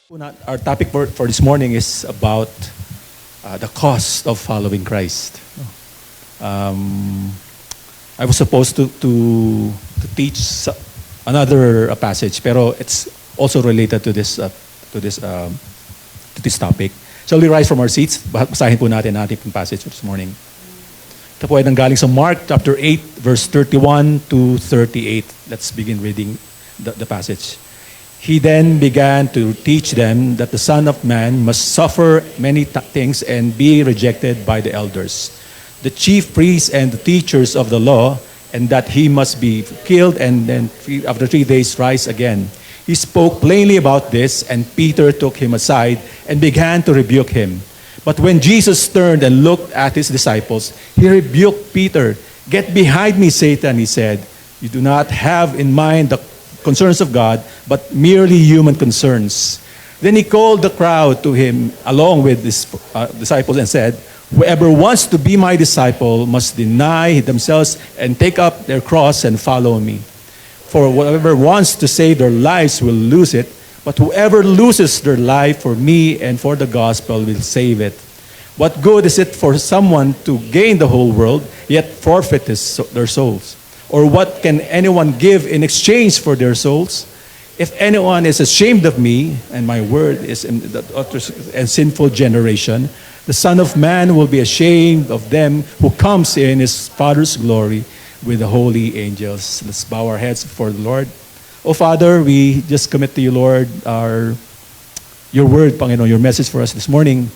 Our topic for this morning is about the cost of following Christ. Um, I was supposed to teach another passage, pero it's also related to this topic. Shall we rise from our seats? Basahin po natin ang ating passage for this morning. Ito po ay nanggaling sa Mark chapter 8, verse 31 to 38. Let's begin reading the passage. He then began to teach them that the Son of Man must suffer many things and be rejected by the elders, the chief priests and the teachers of the law, and that he must be killed and then after 3 days rise again. He spoke plainly about this, and Peter took him aside and began to rebuke him. But when Jesus turned and looked at his disciples, he rebuked Peter. "Get behind me, Satan," he said. "You do not have in mind the concerns of God, but merely human concerns." Then he called the crowd to him along with his disciples and said, "Whoever wants to be my disciple must deny themselves and take up their cross and follow me. For whoever wants to save their lives will lose it, but whoever loses their life for me and for the gospel will save it. What good is it for someone to gain the whole world, yet forfeit their souls? Or what can anyone give in exchange for their souls? If anyone is ashamed of me and my word is in the utter and sinful generation, the Son of Man will be ashamed of them who comes in his Father's glory with the holy angels." Let's bow our heads before the Lord. Oh Father, we just commit to you, Lord, your word, Panginoon, your message for us this morning.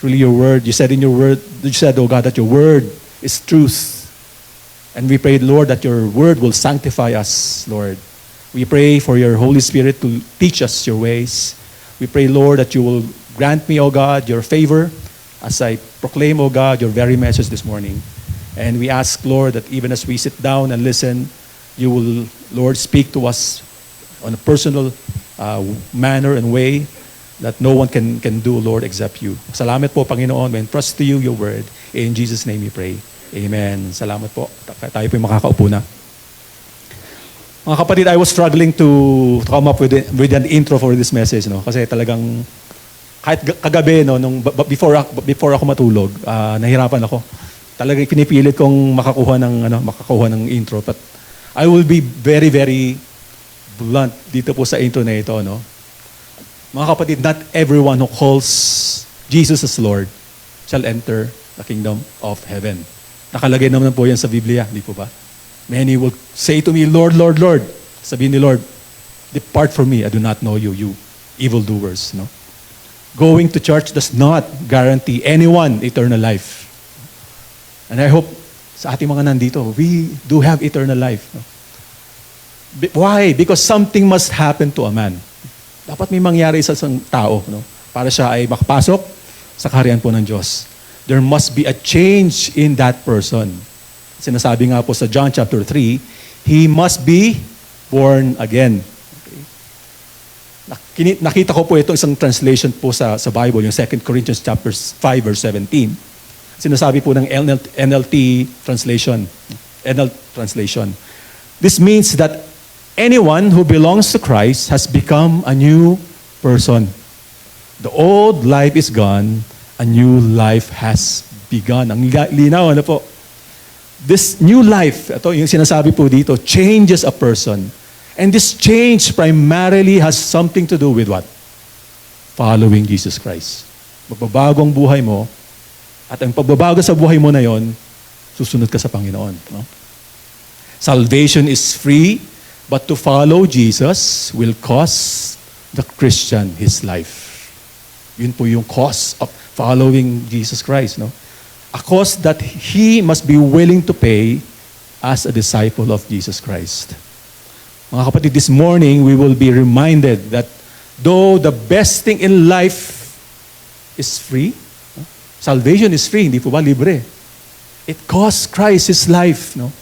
Really your word. You said in your word, you said, oh God, that your word is truth. And we pray, Lord, that your word will sanctify us, Lord. We pray for your Holy Spirit to teach us your ways. We pray, Lord, that you will grant me, O God, your favor as I proclaim, O God, your very message this morning. And we ask, Lord, that even as we sit down and listen, you will, Lord, speak to us on a personal manner and way that no one can do, Lord, except you. Salamat po, Panginoon. We entrust to you your word. In Jesus' name we pray. Amen. Salamat po. Tayo po yung makakaupo na. Mga kapatid, I was struggling to come up with an intro for this message, no? Kasi talagang kahit kagabi, no, before ako matulog, nahirapan ako. Talagang pinipilit kong makakuha ng intro, but I will be very, very blunt dito po sa intro na ito, no? Mga kapatid, not everyone who calls Jesus as Lord shall enter the kingdom of heaven. Nakalagay naman po yan sa Biblia, di po ba? Many will say to me, "Lord, Lord, Lord." Sabihin ni Lord, "Depart from me, I do not know you, you evildoers." No? Going to church does not guarantee anyone eternal life. And I hope sa ating mga nandito, we do have eternal life. No? Why? Because something must happen to a man. Dapat may mangyari sa isang tao, no? Para siya ay makapasok sa kaharian po ng Diyos. There must be a change in that person. Sinasabi nga po sa John chapter 3, he must be born again. Okay. Nakita ko po itong isang translation po sa Bible, yung 2 Corinthians chapter 5 verse 17. Sinasabi po ng NLT translation. This means that anyone who belongs to Christ has become a new person. The old life is gone, a new life has begun. Ang linaw, ano po? This new life, ito yung sinasabi po dito, changes a person. And this change primarily has something to do with what? Following Jesus Christ. Magbabago ang buhay mo, at ang pagbabago sa buhay mo na yon, susunod ka sa Panginoon. No? Salvation is free, but to follow Jesus will cost the Christian his life. Yun po yung cost of following Jesus Christ. No? A cost that he must be willing to pay as a disciple of Jesus Christ. Mga kapatid, this morning we will be reminded that though the best thing in life is free, salvation is free, hindi po ba libre? It costs Christ his life, no?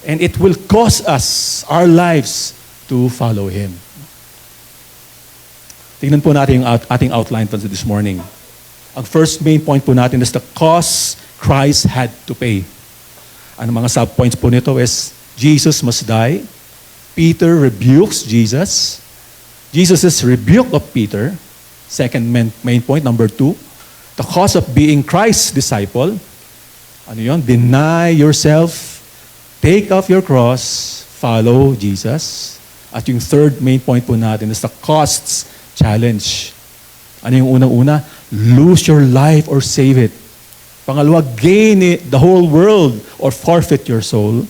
And it will cost us our lives to follow him. Tingnan po natin yung ating outline for this morning. Ang first main point po natin is the cost Christ had to pay. Ang mga sub-points po nito is Jesus must die, Peter rebukes Jesus. Jesus' rebuke of Peter, Second main point, number 2, the cost of being Christ's disciple. Ano yun? Deny yourself, take up your cross, follow Jesus. At yung third main point po natin is the costs challenge. Ano yung unang-una? Lose your life or save it. Pangalawa, gain it, the whole world or forfeit your soul.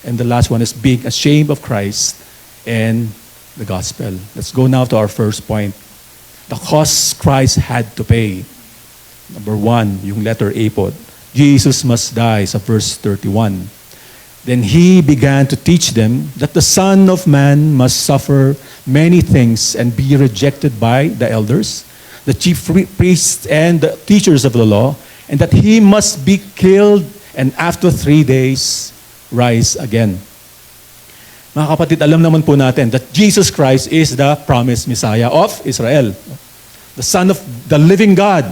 And the last one is being ashamed of Christ and the gospel. Let's go now to our first point. The cost Christ had to pay. Number 1, yung letter A po. Jesus must die sa verse 31. Then he began to teach them that the Son of Man must suffer many things and be rejected by the elders, the chief priests and the teachers of the law, and that he must be killed and after 3 days rise again. Mga kapatid, alam naman po natin that Jesus Christ is the promised Messiah of Israel. The Son of the living God.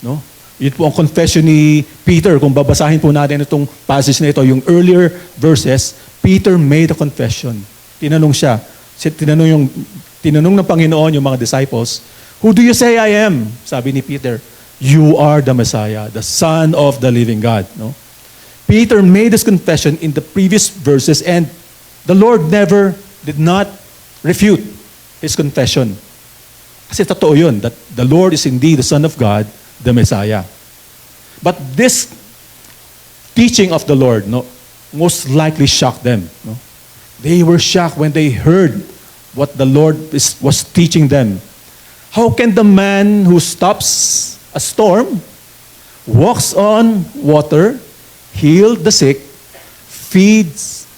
No? Yun po ang confession ni Peter. Kung babasahin po natin itong passage na ito, yung earlier verses, Peter made a confession. Tinanong siya. Tinanong ng Panginoon yung mga disciples, "Who do you say I am?" Sabi ni Peter, "You are the Messiah, the Son of the living God." No? Peter made this confession in the previous verses and the Lord did not refute his confession. Kasi totoo yun, that the Lord is indeed the Son of God, the Messiah. But this teaching of the Lord, most likely shocked them. They were shocked when they heard what the Lord was teaching them. How can the man who stops a storm, walks on water, heals the sick, feeds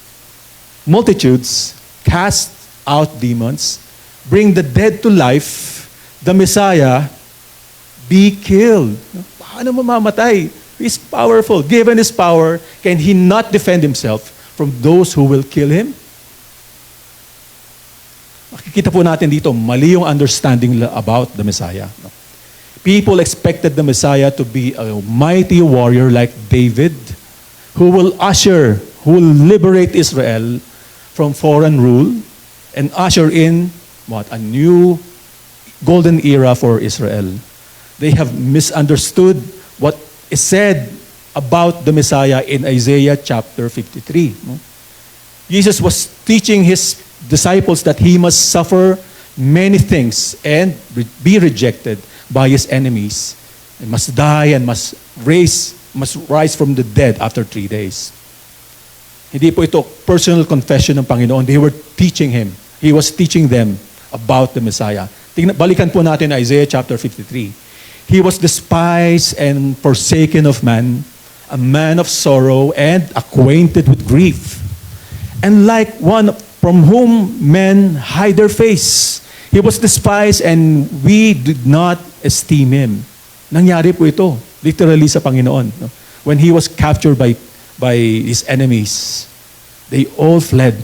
multitudes, casts out demons, bring the dead to life, the Messiah, be killed? Paano mamamatay? He's powerful. Given his power, can he not defend himself from those who will kill him? Makikita po natin dito, mali yung understanding about the Messiah. People expected the Messiah to be a mighty warrior like David, who will liberate Israel from foreign rule and usher in a new golden era for Israel. They have misunderstood what is said about the Messiah in Isaiah chapter 53. Jesus was teaching his disciples that he must suffer many things and be rejected by his enemies, and must die and must rise from the dead after 3 days. Hindi po ito personal confession ng Panginoon. They were teaching him. He was teaching them about the Messiah. Balikan po natin Isaiah chapter 53. He was despised and forsaken of man, a man of sorrow and acquainted with grief. And like one from whom men hide their face, he was despised and we did not esteem him. Nangyari po ito, literally sa Panginoon. When he was captured by his enemies, they all fled.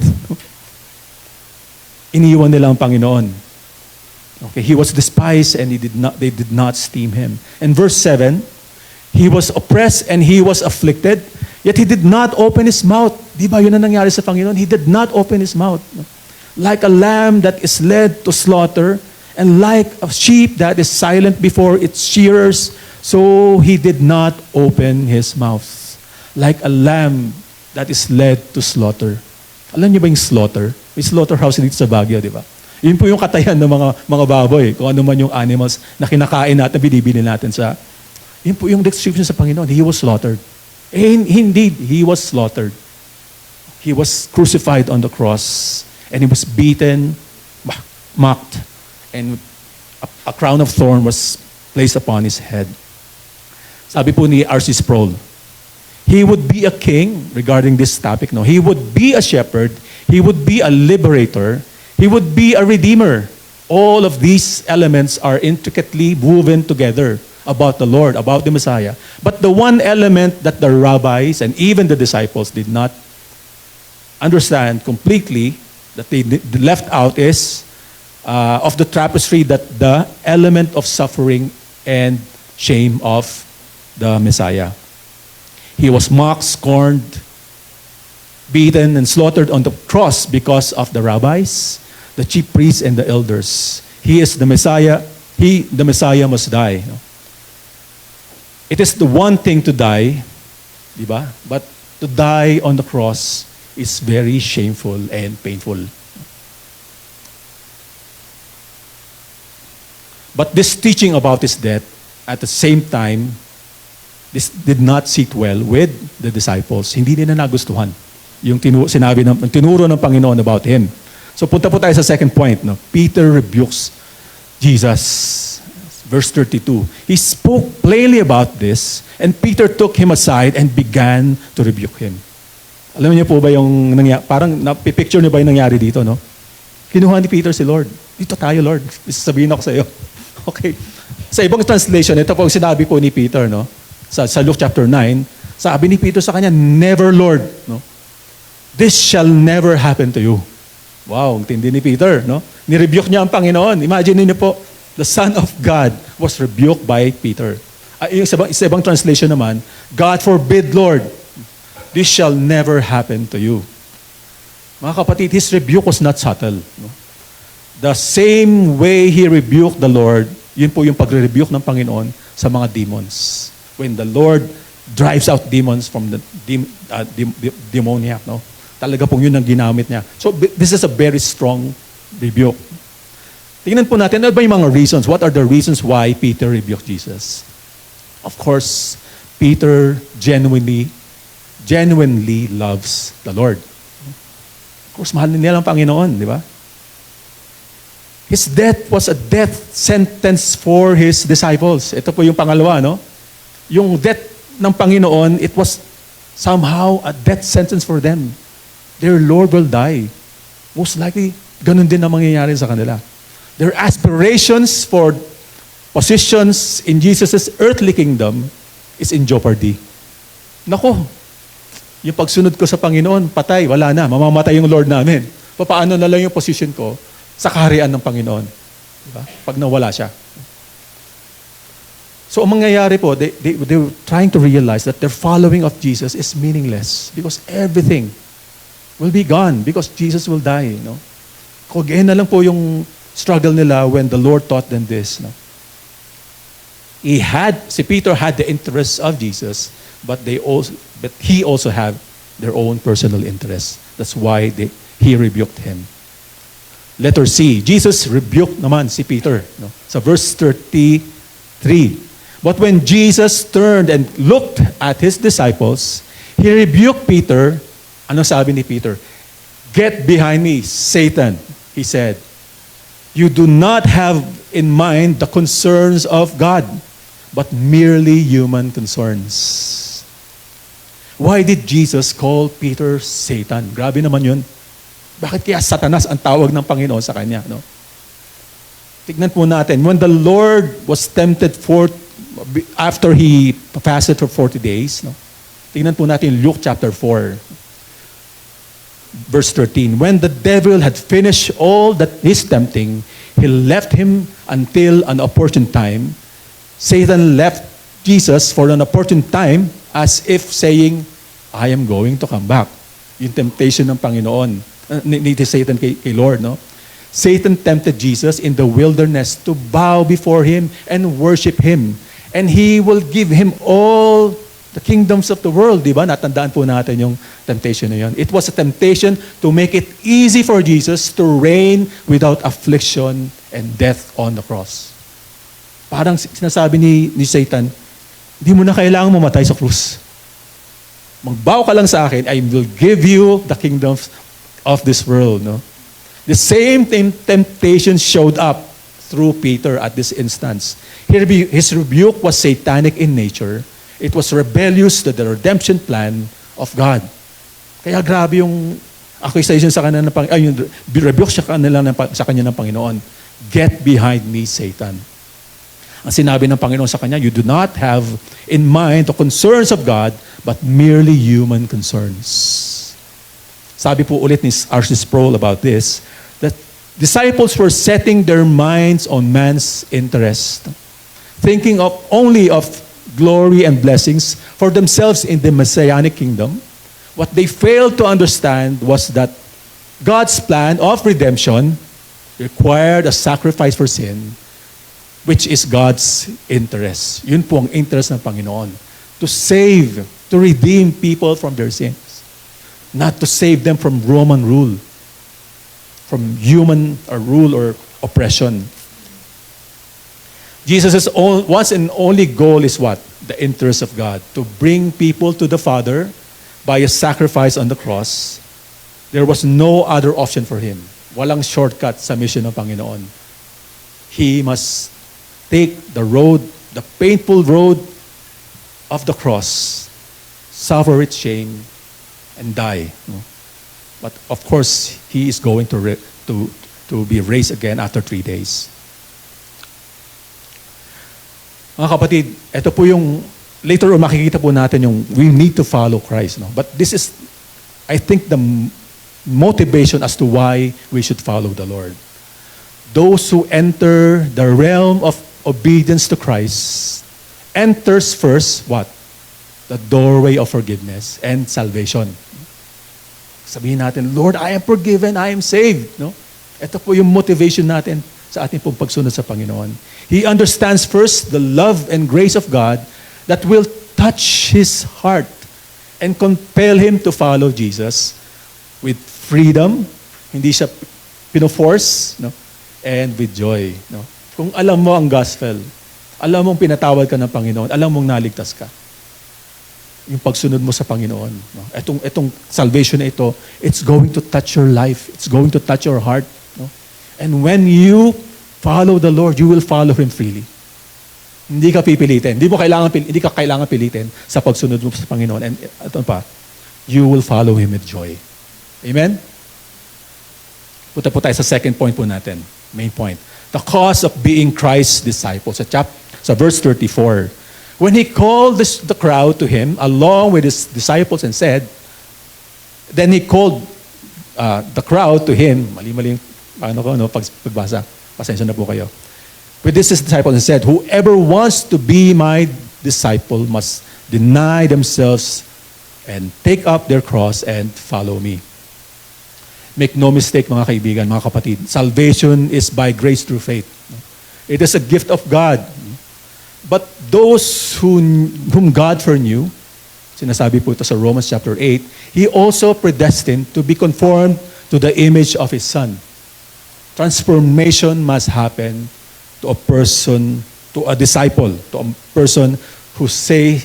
Iniwan nila ang Panginoon. Okay, he was despised and they did not esteem him. And verse 7, he was oppressed and he was afflicted, yet he did not open his mouth. Di ba yun ang nangyari sa Panginoon? He did not open his mouth. Like a lamb that is led to slaughter, and like a sheep that is silent before its shearers, so he did not open his mouth. Like a lamb that is led to slaughter. Alam niyo ba yung slaughter? May slaughterhouse dito sa Baguio, di ba? Yun po yung katayan ng mga baboy, kung ano man yung animals na kinakain natin, binibili natin sa... Yun po yung description sa Panginoon. He was slaughtered. And indeed, he was slaughtered. He was crucified on the cross, and he was beaten, mocked, and a crown of thorn was placed upon his head. Sabi po ni R.C. Sproul, he would be a king regarding this topic. No, he would be a shepherd. He would be a liberator. He would be a redeemer. All of these elements are intricately woven together about the Lord, about the Messiah. But the one element that the rabbis and even the disciples did not understand completely, that they left out, is of the tapestry, that the element of suffering and shame of the Messiah. He was mocked, scorned, beaten, and slaughtered on the cross because of the rabbis, the chief priests, and the elders. He is the Messiah the Messiah must die. No? It is the one thing to die, di ba? But to die on the cross is very shameful and painful. But this teaching about his death, at the same time, this did not sit well with the disciples. Hindi nila nagustuhan yung tinuro ng Panginoon about him. So punta po tayo sa second point. No? Peter rebukes Jesus. Verse 32. He spoke plainly about this, and Peter took him aside and began to rebuke him. Alam niyo po ba yung parang napipicture niyo ba yung nangyari dito, no? Kinuha ni Peter si Lord. Dito tayo, Lord. Sabihin ako sa iyo. Okay. Sa ibang translation, ito po ang sinabi po ni Peter, no? Sa Luke chapter 9, sabi ni Peter sa kanya, never, Lord, no? This shall never happen to you. Wow, ang tindi ni Peter, no? Nirebuke niya ang Panginoon. Imagine niyo po, the Son of God was rebuked by Peter. Yung sa ibang translation naman, God forbid, Lord, this shall never happen to you. Mga kapatid, his rebuke was not subtle. No? The same way he rebuked the Lord, yun po yung pagre-rebuke ng Panginoon sa mga demons. When the Lord drives out demons from the demoniac, no? Talaga pong yun ang ginamit niya. So this is a very strong rebuke. Tingnan po natin, ano ba yung mga reasons? What are the reasons why Peter rebuked Jesus? Of course, Peter genuinely loves the Lord. Of course, mahal niya ang Panginoon, di ba? His death was a death sentence for his disciples. Ito po yung pangalawa, no? Yung death ng Panginoon, it was somehow a death sentence for them. Their Lord will die. Most likely, ganun din ang mangyayari sa kanila. Their aspirations for positions in Jesus' earthly kingdom is in jeopardy. Nako, yung pagsunod ko sa Panginoon, patay, wala na, mamamatay yung Lord namin. Paano na lang yung position ko sa kaharian ng Panginoon? Diba? Pag nawala siya. So, ang mangyayari po, they were trying to realize that their following of Jesus is meaningless because everything will be gone because Jesus will die. No? Kung na lang po yung struggle nila when the Lord taught them this. No? Si Peter had the interests of Jesus, but he also had their own personal interests. That's why he rebuked him. Letter C, Jesus rebuked naman si Peter. No? Sa verse 33, but when Jesus turned and looked at his disciples, he rebuked Peter. Ano sabi ni Peter? Get behind me, Satan, he said. You do not have in mind the concerns of God, but merely human concerns. Why did Jesus call Peter Satan? Grabe naman yun. Bakit kaya Satanas ang tawag ng Panginoon sa kanya? No? Tignan po natin. When the Lord was tempted after he fasted for 40 days, no? Tignan po natin Luke chapter 4. Verse 13, when the devil had finished all that he's tempting, he left him until an opportune time. Satan left Jesus for an opportune time as if saying, I am going to come back. Yung temptation ng Panginoon, ni Satan kay Lord, no? Satan tempted Jesus in the wilderness to bow before him and worship him. And he will give him all the kingdoms of the world, di ba? Natandaan po natin yung temptation na yun. It was a temptation to make it easy for Jesus to reign without affliction and death on the cross. Parang sinasabi ni Satan, di mo na kailangang mamatay sa krus. Magbow ka lang sa akin, I will give you the kingdoms of this world. No? The same temptation showed up through Peter at this instance. His rebuke was satanic in nature. It was rebellious to the redemption plan of God. Kaya grabe yung accusation sa kanya ng Panginoon. Yung rebuke sa kanya ng Panginoon. Get behind me, Satan. Ang sinabi ng Panginoon sa kanya, you do not have in mind the concerns of God, but merely human concerns. Sabi po ulit ni R.C. Sproul about this, that disciples were setting their minds on man's interest, thinking only of glory and blessings for themselves in the Messianic kingdom. What they failed to understand was that God's plan of redemption required a sacrifice for sin. which is God's interest. Yun po ang interest ng Panginoon. To save, to redeem people from their sins. Not to save them from Roman rule, from human rule or oppression. Jesus' once and only goal is what? The interest of God. To bring people to the Father by a sacrifice on the cross. There was no other option for Him. Walang shortcut sa mission ng Panginoon. He must take the road, the painful road of the cross, suffer its shame, and die. But of course, He is going to be raised again after 3 days. Mga kapatid, ito po yung, later on makikita po natin yung we need to follow Christ. No? But this is, I think, the motivation as to why we should follow the Lord. Those who enter the realm of obedience to Christ enters first, what? The doorway of forgiveness and salvation. Sabihin natin, Lord, I am forgiven, I am saved. No? Ito po yung motivation natin sa ating pong pagsunod sa Panginoon. He understands first the love and grace of God that will touch his heart and compel him to follow Jesus with freedom, hindi siya pino-force, no? And with joy. No? Kung alam mo ang gospel, alam mong pinatawad ka ng Panginoon, alam mong naligtas ka, yung pagsunod mo sa Panginoon. No? Itong salvation na ito, it's going to touch your life. It's going to touch your heart. No? And when you follow the Lord, you will follow Him freely. Hindi ka pipilitin. Hindi ka kailangan pilitin sa pagsunod mo sa Panginoon. And ito pa, you will follow Him with joy. Amen? Punta po tayo sa second point po natin. Main point. The cause of being Christ's disciple. Sa verse 34. When He called the crowd to Him along with His disciples and said, then He called the crowd to Him. Mali-mali pagbasa. Pasensya na po kayo. With this His disciples and said, whoever wants to be my disciple must deny themselves and take up their cross and follow me. Make no mistake, mga kaibigan, mga kapatid. Salvation is by grace through faith. It is a gift of God. But those whom God foreknew, sinasabi po ito sa Romans chapter 8, He also predestined to be conformed to the image of His Son. Transformation must happen to a person, to a disciple, to a person who's saying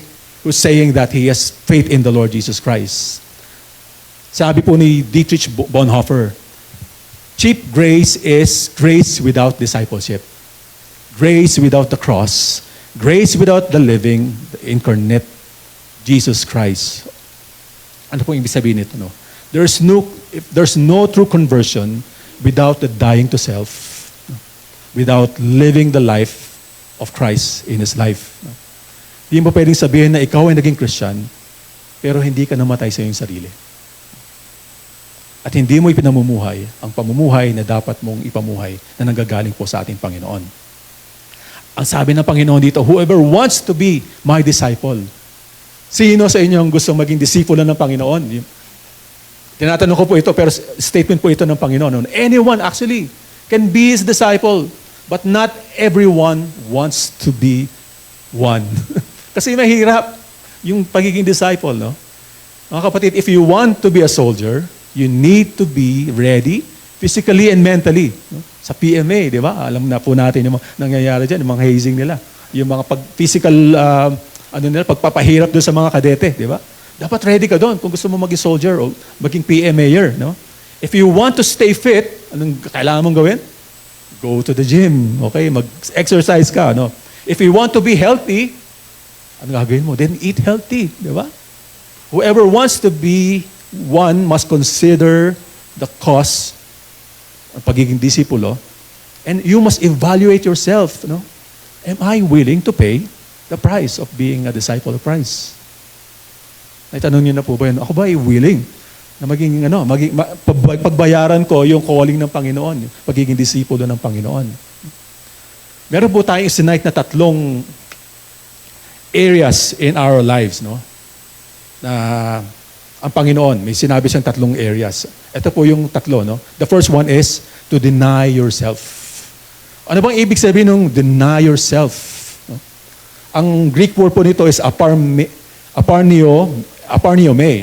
that he has faith in the Lord Jesus Christ. Sabi po ni Dietrich Bonhoeffer, cheap grace is grace without discipleship. Grace without the cross. Grace without the living, the incarnate Jesus Christ. Ano po ibig sabihin nito? No? There's no true conversion without the dying to self, without living the life of Christ in His life. Hindi mo pwedeng sabihin na ikaw ay naging Christian, pero hindi ka namatay sa iyong sarili. At hindi mo ipinamumuhay ang pamumuhay na dapat mong ipamuhay na nanggagaling po sa ating Panginoon. Ang sabi ng Panginoon dito, whoever wants to be my disciple. Sino sa inyo ang gustong maging disipulo ng Panginoon? Tinatanong ko po ito, pero statement po ito ng Panginoon. Anyone actually can be His disciple, but not everyone wants to be one. Kasi mahirap yung pagiging disciple, no? Mga kapatid, if you want to be a soldier, you need to be ready physically and mentally. No? Sa PMA, di ba? Alam na po natin yung mga nangyayari dyan, yung mga hazing nila. Yung mga physical, pagpapahirap doon sa mga kadete, di ba? Dapat ready ka doon kung gusto mo maging soldier o maging PMAer, no? If you want to stay fit, anong kailangan mong gawin? Go to the gym, okay? Mag-exercise ka, no? If you want to be healthy, ano gagawin mo? Then eat healthy, di ba? Whoever wants to be one must consider the cost ng pagiging disipulo, and you must evaluate yourself, no? Am I willing to pay the price of being a disciple of Christ? Naitanong niyo na po ba yun? Ako ba ay willing na pagbayaran ko yung calling ng Panginoon, yung pagiging disipulo ng Panginoon? Meron po tayong isinight na 3 areas in our lives, no? Na ang Panginoon, may sinabi siyang 3 areas. Ito po yung 3, no? The first one is to deny yourself. Ano bang ibig sabihin ng deny yourself? No? Ang Greek word po nito is aparniome,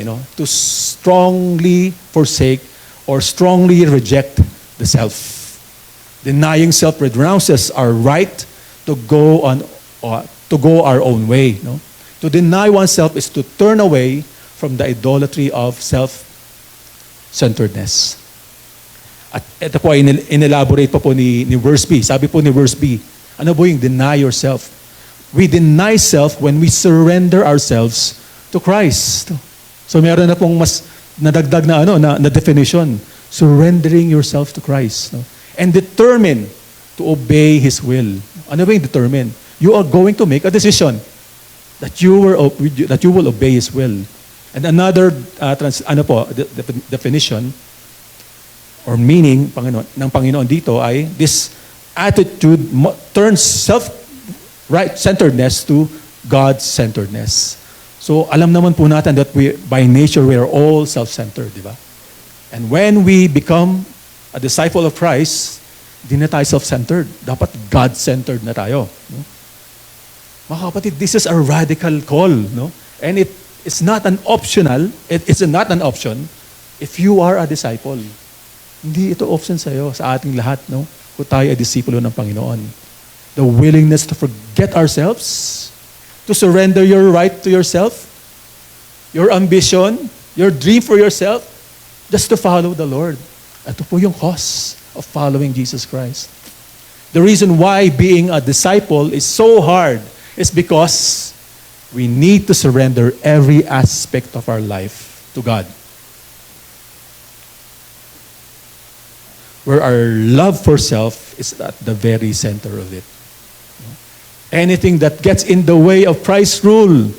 no? To strongly forsake or strongly reject the self. Denying self renounces our right to go our own way. No? To deny oneself is to turn away from the idolatry of self-centeredness. At ito po ay inelaborate pa po ni verse B. Sabi po ni verse B, ano po yung deny yourself? We deny self when we surrender ourselves to Christ. So meron na pong mas nadagdag na definition. Surrendering yourself to Christ. No? And determine to obey His will. Ano ba yung determine? You are going to make a decision that you will obey His will. And another definition or meaning ng Panginoon dito ay this attitude turns self-centeredness to God-centeredness. So alam naman po natin that by nature we are all self-centered, di ba? And when we become a disciple of Christ, di na tayo self-centered. Dapat God-centered na tayo. No? Mga kapatid, this is a radical call. No? And it's not an optional, it's not an option if you are a disciple. Hindi ito option sa'yo, sa ating lahat, no? Kung tayo ay disipulo ng Panginoon. The willingness to forget ourselves, to surrender your right to yourself, your ambition, your dream for yourself, just to follow the Lord. Ito po yung cost of following Jesus Christ. The reason why being a disciple is so hard is because we need to surrender every aspect of our life to God. Where our love for self is at the very center of it. Anything that gets in the way of Christ's rule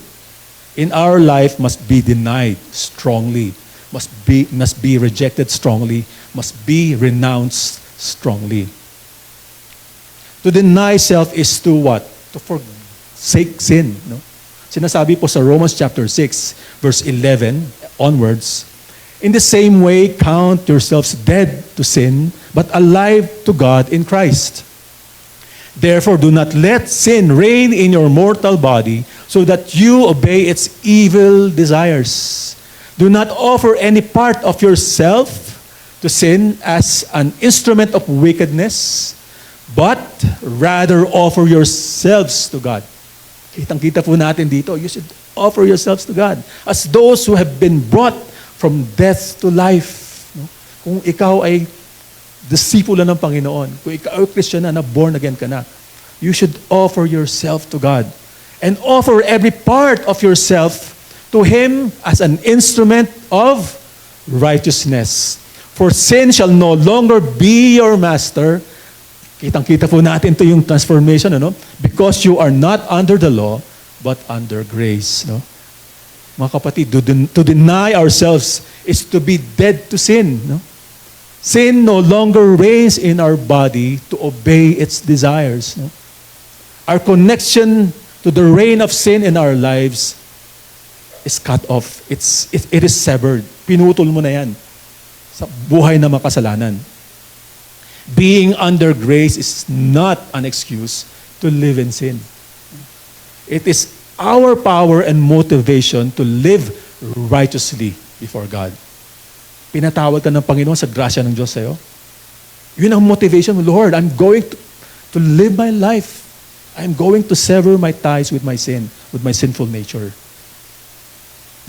in our life must be denied strongly, must be rejected strongly, must be renounced strongly. To deny self is to what? To forsake sin. No? Sinasabi po sa Romans chapter 6, verse 11 onwards, in the same way, count yourselves dead to sin, but alive to God in Christ. Therefore, do not let sin reign in your mortal body, so that you obey its evil desires. Do not offer any part of yourself to sin as an instrument of wickedness, but rather offer yourselves to God. Kitang-kita po natin dito, you should offer yourselves to God as those who have been brought from death to life. No? Kung ikaw ay disipulo ng Panginoon, kung ikaw ay Christian na born again ka na, you should offer yourself to God. And offer every part of yourself to Him as an instrument of righteousness. For sin shall no longer be your master. Kitang-kita po natin ito yung transformation, ano? Because you are not under the law, but under grace. No? Mga kapatid, to deny ourselves is to be dead to sin. No? Sin no longer reigns in our body to obey its desires. No? Our connection to the reign of sin in our lives is cut off. It is severed. Pinutol mo na yan sa buhay na makasalanan. Being under grace is not an excuse to live in sin. It is our power and motivation to live righteously before God. Pinatawag ka ng Panginoon sa grasya ng Diyos sa'yo. Yun ang motivation mo, Lord, I'm going to live my life. I'm going to sever my ties with my sin, with my sinful nature.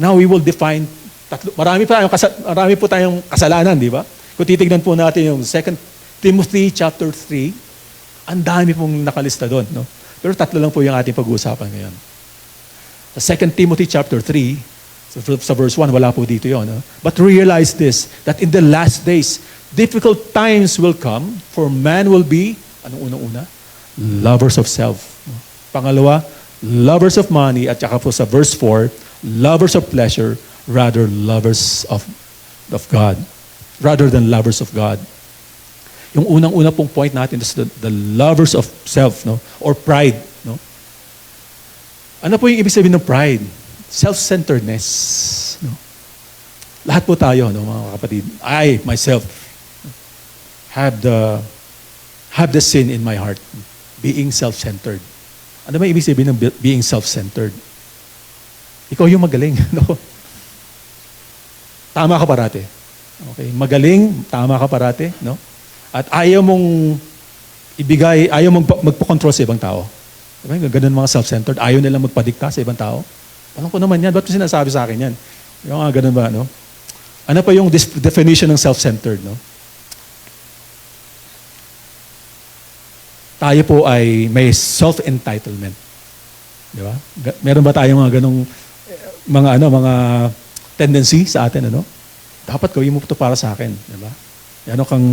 Now we will define, marami po tayong kasalanan, di ba? Kung titignan po natin yung 2 Timothy chapter 3, ang dami pong nakalista doon. No? Pero 3 lang po yung ating pag-uusapan ngayon. Sa 2 Timothy chapter 3, sa verse 1, wala po dito yun. No? But realize this, that in the last days, difficult times will come, for man will be, anong unang-una? Lovers of self. No? Pangalawa, lovers of money, at saka po sa verse 4, lovers of pleasure, rather lovers of God. Rather than lovers of God. Yung unang-una pong point natin is the lovers of self, no? Or pride. No? Ano po yung ibig sabihin ng pride? Self-centeredness. No? Lahat po tayo, no, mga kapatid. I, myself, have have the sin in my heart. Being self-centered. Ano ba ibig sabihin ng being self-centered? Ikaw yung magaling. No? Tama ka parati. Okay? Magaling, tama ka parati. No? At ayaw mong ibigay, ayaw mong magpo-control sa ibang tao. Diba? Ganun mga self-centered. Ayaw nilang magpadikta sa ibang tao. Alam ko naman yan. Ba't mo sinasabi sa akin yan? Yung ganun ba, no? Ano pa yung definition ng self-centered, no? Tayo po ay may self-entitlement. Di ba? Meron ba tayong mga ganong mga tendency sa atin, ano? Dapat gawin mo ito para sa akin, di ba? Ano kang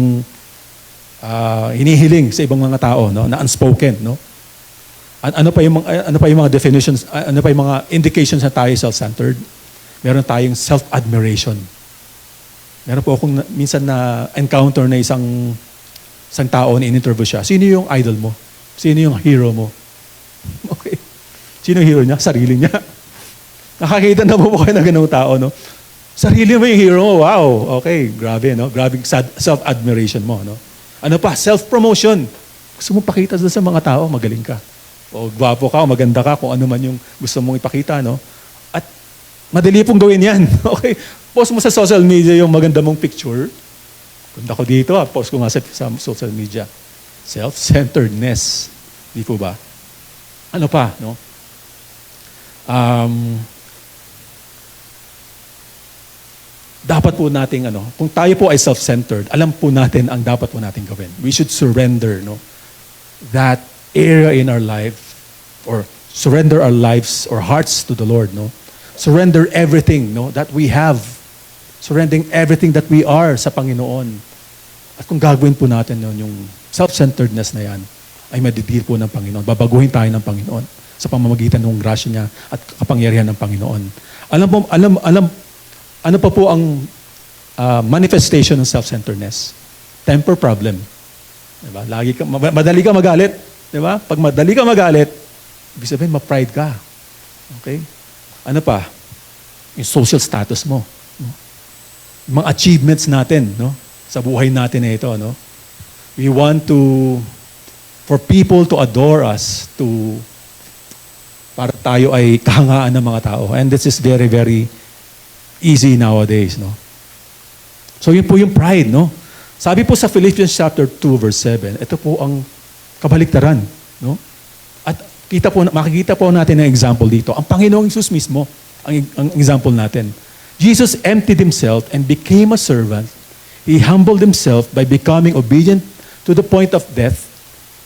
hinihiling sa ibang mga tao, no? Na unspoken, no? Ano pa yung mga definitions, ano pa yung mga indications na tayo self-centered? Meron tayong self-admiration. Meron po akong minsan na encounter na isang tao na in-interview siya. Sino yung idol mo? Sino yung hero mo? Okay. Sino yung hero niya? Sarili niya. Nakakita na po kayo ng ganung tao, no? Sarili mo yung hero mo. Wow. Okay. Grabe, no? Grabe self-admiration mo, no? Ano pa? Self-promotion. Gusto mo pakita sa mga tao, magaling ka. O gwapo ka, o maganda ka, kung ano man yung gusto mong ipakita, no? At madali pong gawin yan. Okay? Post mo sa social media yung maganda mong picture. Ganda ko dito, post ko nga sa social media. Self-centeredness. Di po ba? Ano pa, no? Dapat po nating, kung tayo po ay self-centered, alam po natin ang dapat po nating gawin. We should surrender, no? That area in our life, or surrender our lives or hearts to the Lord, no? Surrender everything, no, that we have. Surrendering everything that we are sa Panginoon. At kung gagawin po natin yun, yung self-centeredness na yan, ay madidil po ng Panginoon. Babaguhin tayo ng Panginoon sa pamamagitan ng grasya niya at kapangyarihan ng Panginoon. Ano pa po ang manifestation ng self-centeredness? Temper problem. Diba? Madali ka magalit. Diba? Pag madali ka magalit, ibig sabihin, ma-pride ka. Okay? Ano pa? Yung social status mo. No? Mga achievements natin, no? Sa buhay natin na ito, no? We want for people to adore us, para tayo ay kahangaan ng mga tao. And this is very, very easy nowadays, no? So yun po yung pride, no? Sabi po sa Philippians chapter 2, verse 7, ito po ang kabaliktaran, no? At makikita po natin ang example dito. Ang Panginoong Hesus mismo, ang example natin. Jesus emptied himself and became a servant. He humbled himself by becoming obedient to the point of death,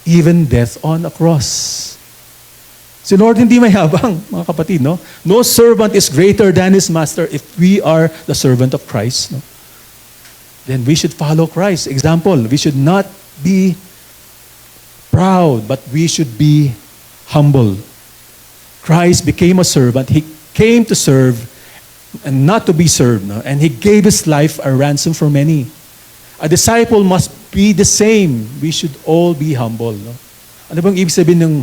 even death on a cross. Si Lord hindi mayabang, mga kapatid, no? No servant is greater than his master. If we are the servant of Christ, no? Then we should follow Christ. Example, we should not be proud, but we should be humble. Christ became a servant. He came to serve and not to be served. No? And He gave His life a ransom for many. A disciple must be the same. We should all be humble. No? Ano bang ibig sabihin ng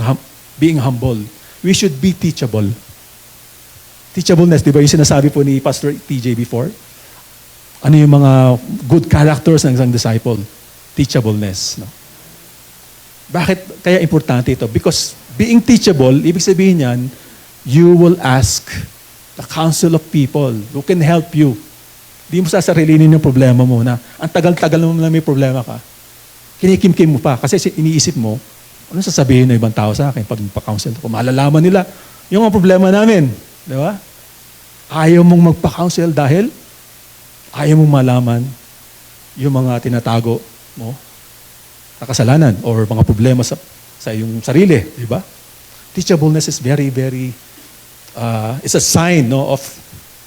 being humble? We should be teachable. Teachableness, di ba yung sinasabi po ni Pastor TJ before? Ano yung mga good characters ng isang disciple? Teachableness. No? Bakit kaya importante ito? Because being teachable, ibig sabihin yan, you will ask the counsel of people who can help you. Di mo sasarilinin yung problema mo na ang tagal-tagal mo na may problema ka. Kinikimkim mo pa kasi iniisip mo, ano sasabihin ng ibang tao sa akin pag magpa-counsel ko? Malalaman nila yung mga problema namin. Di ba? Ayaw mong magpa-counsel dahil ayaw mong malaman yung mga tinatago mo na kasalanan or mga problema sa iyong sarili. Di ba? Teachableness is very, very it's a sign, no, of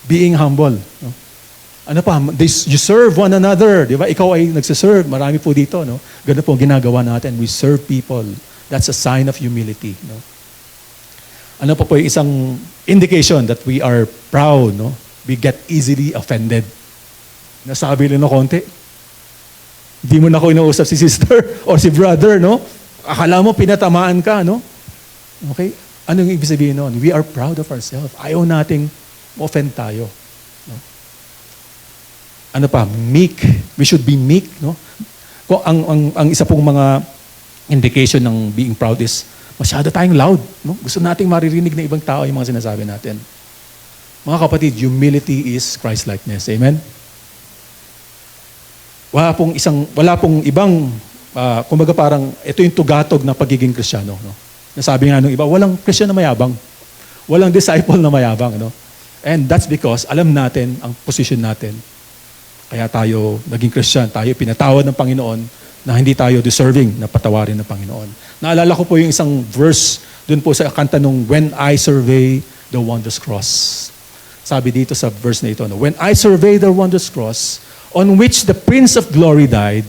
being humble. No? Ano pa? You serve one another. Di ba? Ikaw ay nagsiserve. Marami po dito. No? Ganun po ang ginagawa natin. We serve people. That's a sign of humility. No? Ano pa po yung isang indication that we are proud. No? We get easily offended. Nasabi lang na konti. Hindi mo na ako inausap si sister or si brother. No? Akala mo pinatamaan ka. No? Okay? Anong ibig sabihin nun? We are proud of ourselves. Ayaw nating offend tayo. No? Ano pa? Meek. We should be meek. No? Kung ang isa pong mga indication ng being proud is masyado tayong loud. No? Gusto nating maririnig ng ibang tao yung mga sinasabi natin. Mga kapatid, humility is Christ-likeness. Amen? Wala pong ibang, kumbaga parang, ito yung tugatog na pagiging Kristiyano. No? Nasabi nga nung iba, walang Kristiyano na mayabang. Walang disciple na mayabang. No? And that's because alam natin ang position natin. Kaya tayo naging Christian, tayo pinatawad ng Panginoon na hindi tayo deserving na patawarin ng Panginoon. Naalala ko po yung isang verse dun po sa kanta nung When I Survey the Wondrous Cross. Sabi dito sa verse na ito, no? When I survey the wondrous cross on which the Prince of Glory died,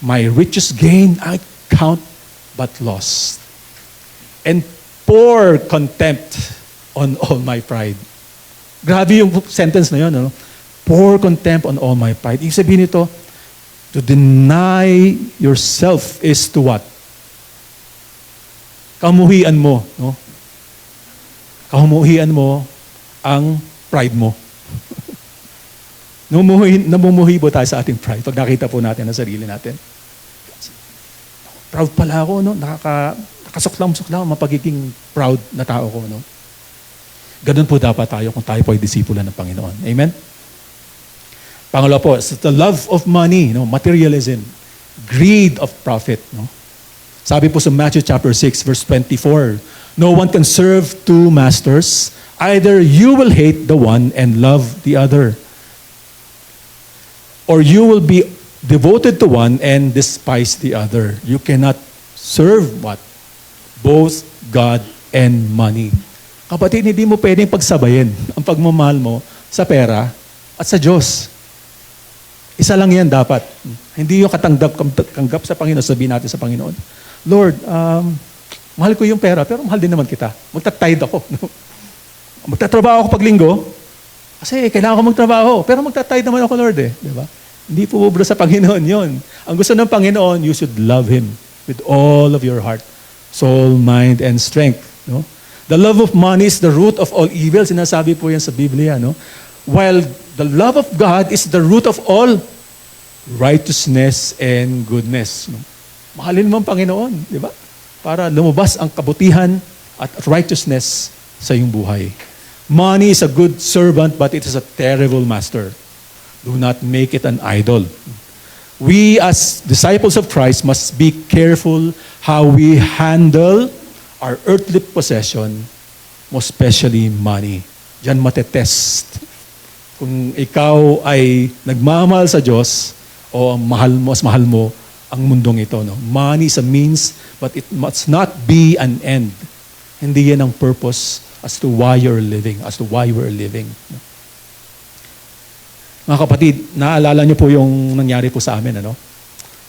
my richest gain I count but lost. And pour contempt on all my pride. Grabe yung sentence na yun, no? Pour contempt on all my pride. Ibig sabihin nito, to deny yourself is to what? Kamuhian mo, no? Kamuhian mo ang pride mo. Namumuhi po tayo sa ating pride pag nakita po natin ang sarili natin. Proud pala ako, no? Nakasuklam-suklam ang pagiging proud na tao ko, no? Ganun po dapat tayo kung tayo po ay disipula ng Panginoon. Amen? Pangalawa po, the love of money, no? Materialism, greed of profit. No? Sabi po sa Matthew chapter 6, verse 24, no one can serve two masters. Either you will hate the one and love the other, or you will be devoted to one and despise the other. You cannot serve what? Both God and money. Kapatid, hindi mo pwedeng pagsabayin ang pagmamahal mo sa pera at sa Diyos. Isa lang yan dapat. Hindi yung katanggap sa Panginoon, sabihin natin sa Panginoon, Lord, mahal ko yung pera, pero mahal din naman kita. Magtatithe ako. No? Magtatrabaho ako pag linggo, kasi kailangan ko magtrabaho, pero magtatithe naman ako, Lord. Diba? Hindi po bubra sa Panginoon yun. Ang gusto ng Panginoon, you should love Him with all of your heart, soul, mind, and strength. No? The love of money is the root of all evil. Sinasabi po yan sa Biblia. No? While the love of God is the root of all righteousness and goodness. No? Mahalin mo ang Panginoon, di ba? Para lumabas ang kabutihan at righteousness sa iyong buhay. Money is a good servant, but it is a terrible master. Do not make it an idol. We as disciples of Christ must be careful how we handle our earthly possession, most especially money. Diyan matetest. Kung ikaw ay nagmamahal sa Diyos o mas mahal mo ang mundong ito. No? Money is a means, but it must not be an end. Hindi yan ang purpose as to why you're living, as to why we're living. No? Mga kapatid, naalala niyo po yung nangyari po sa amin. Ano?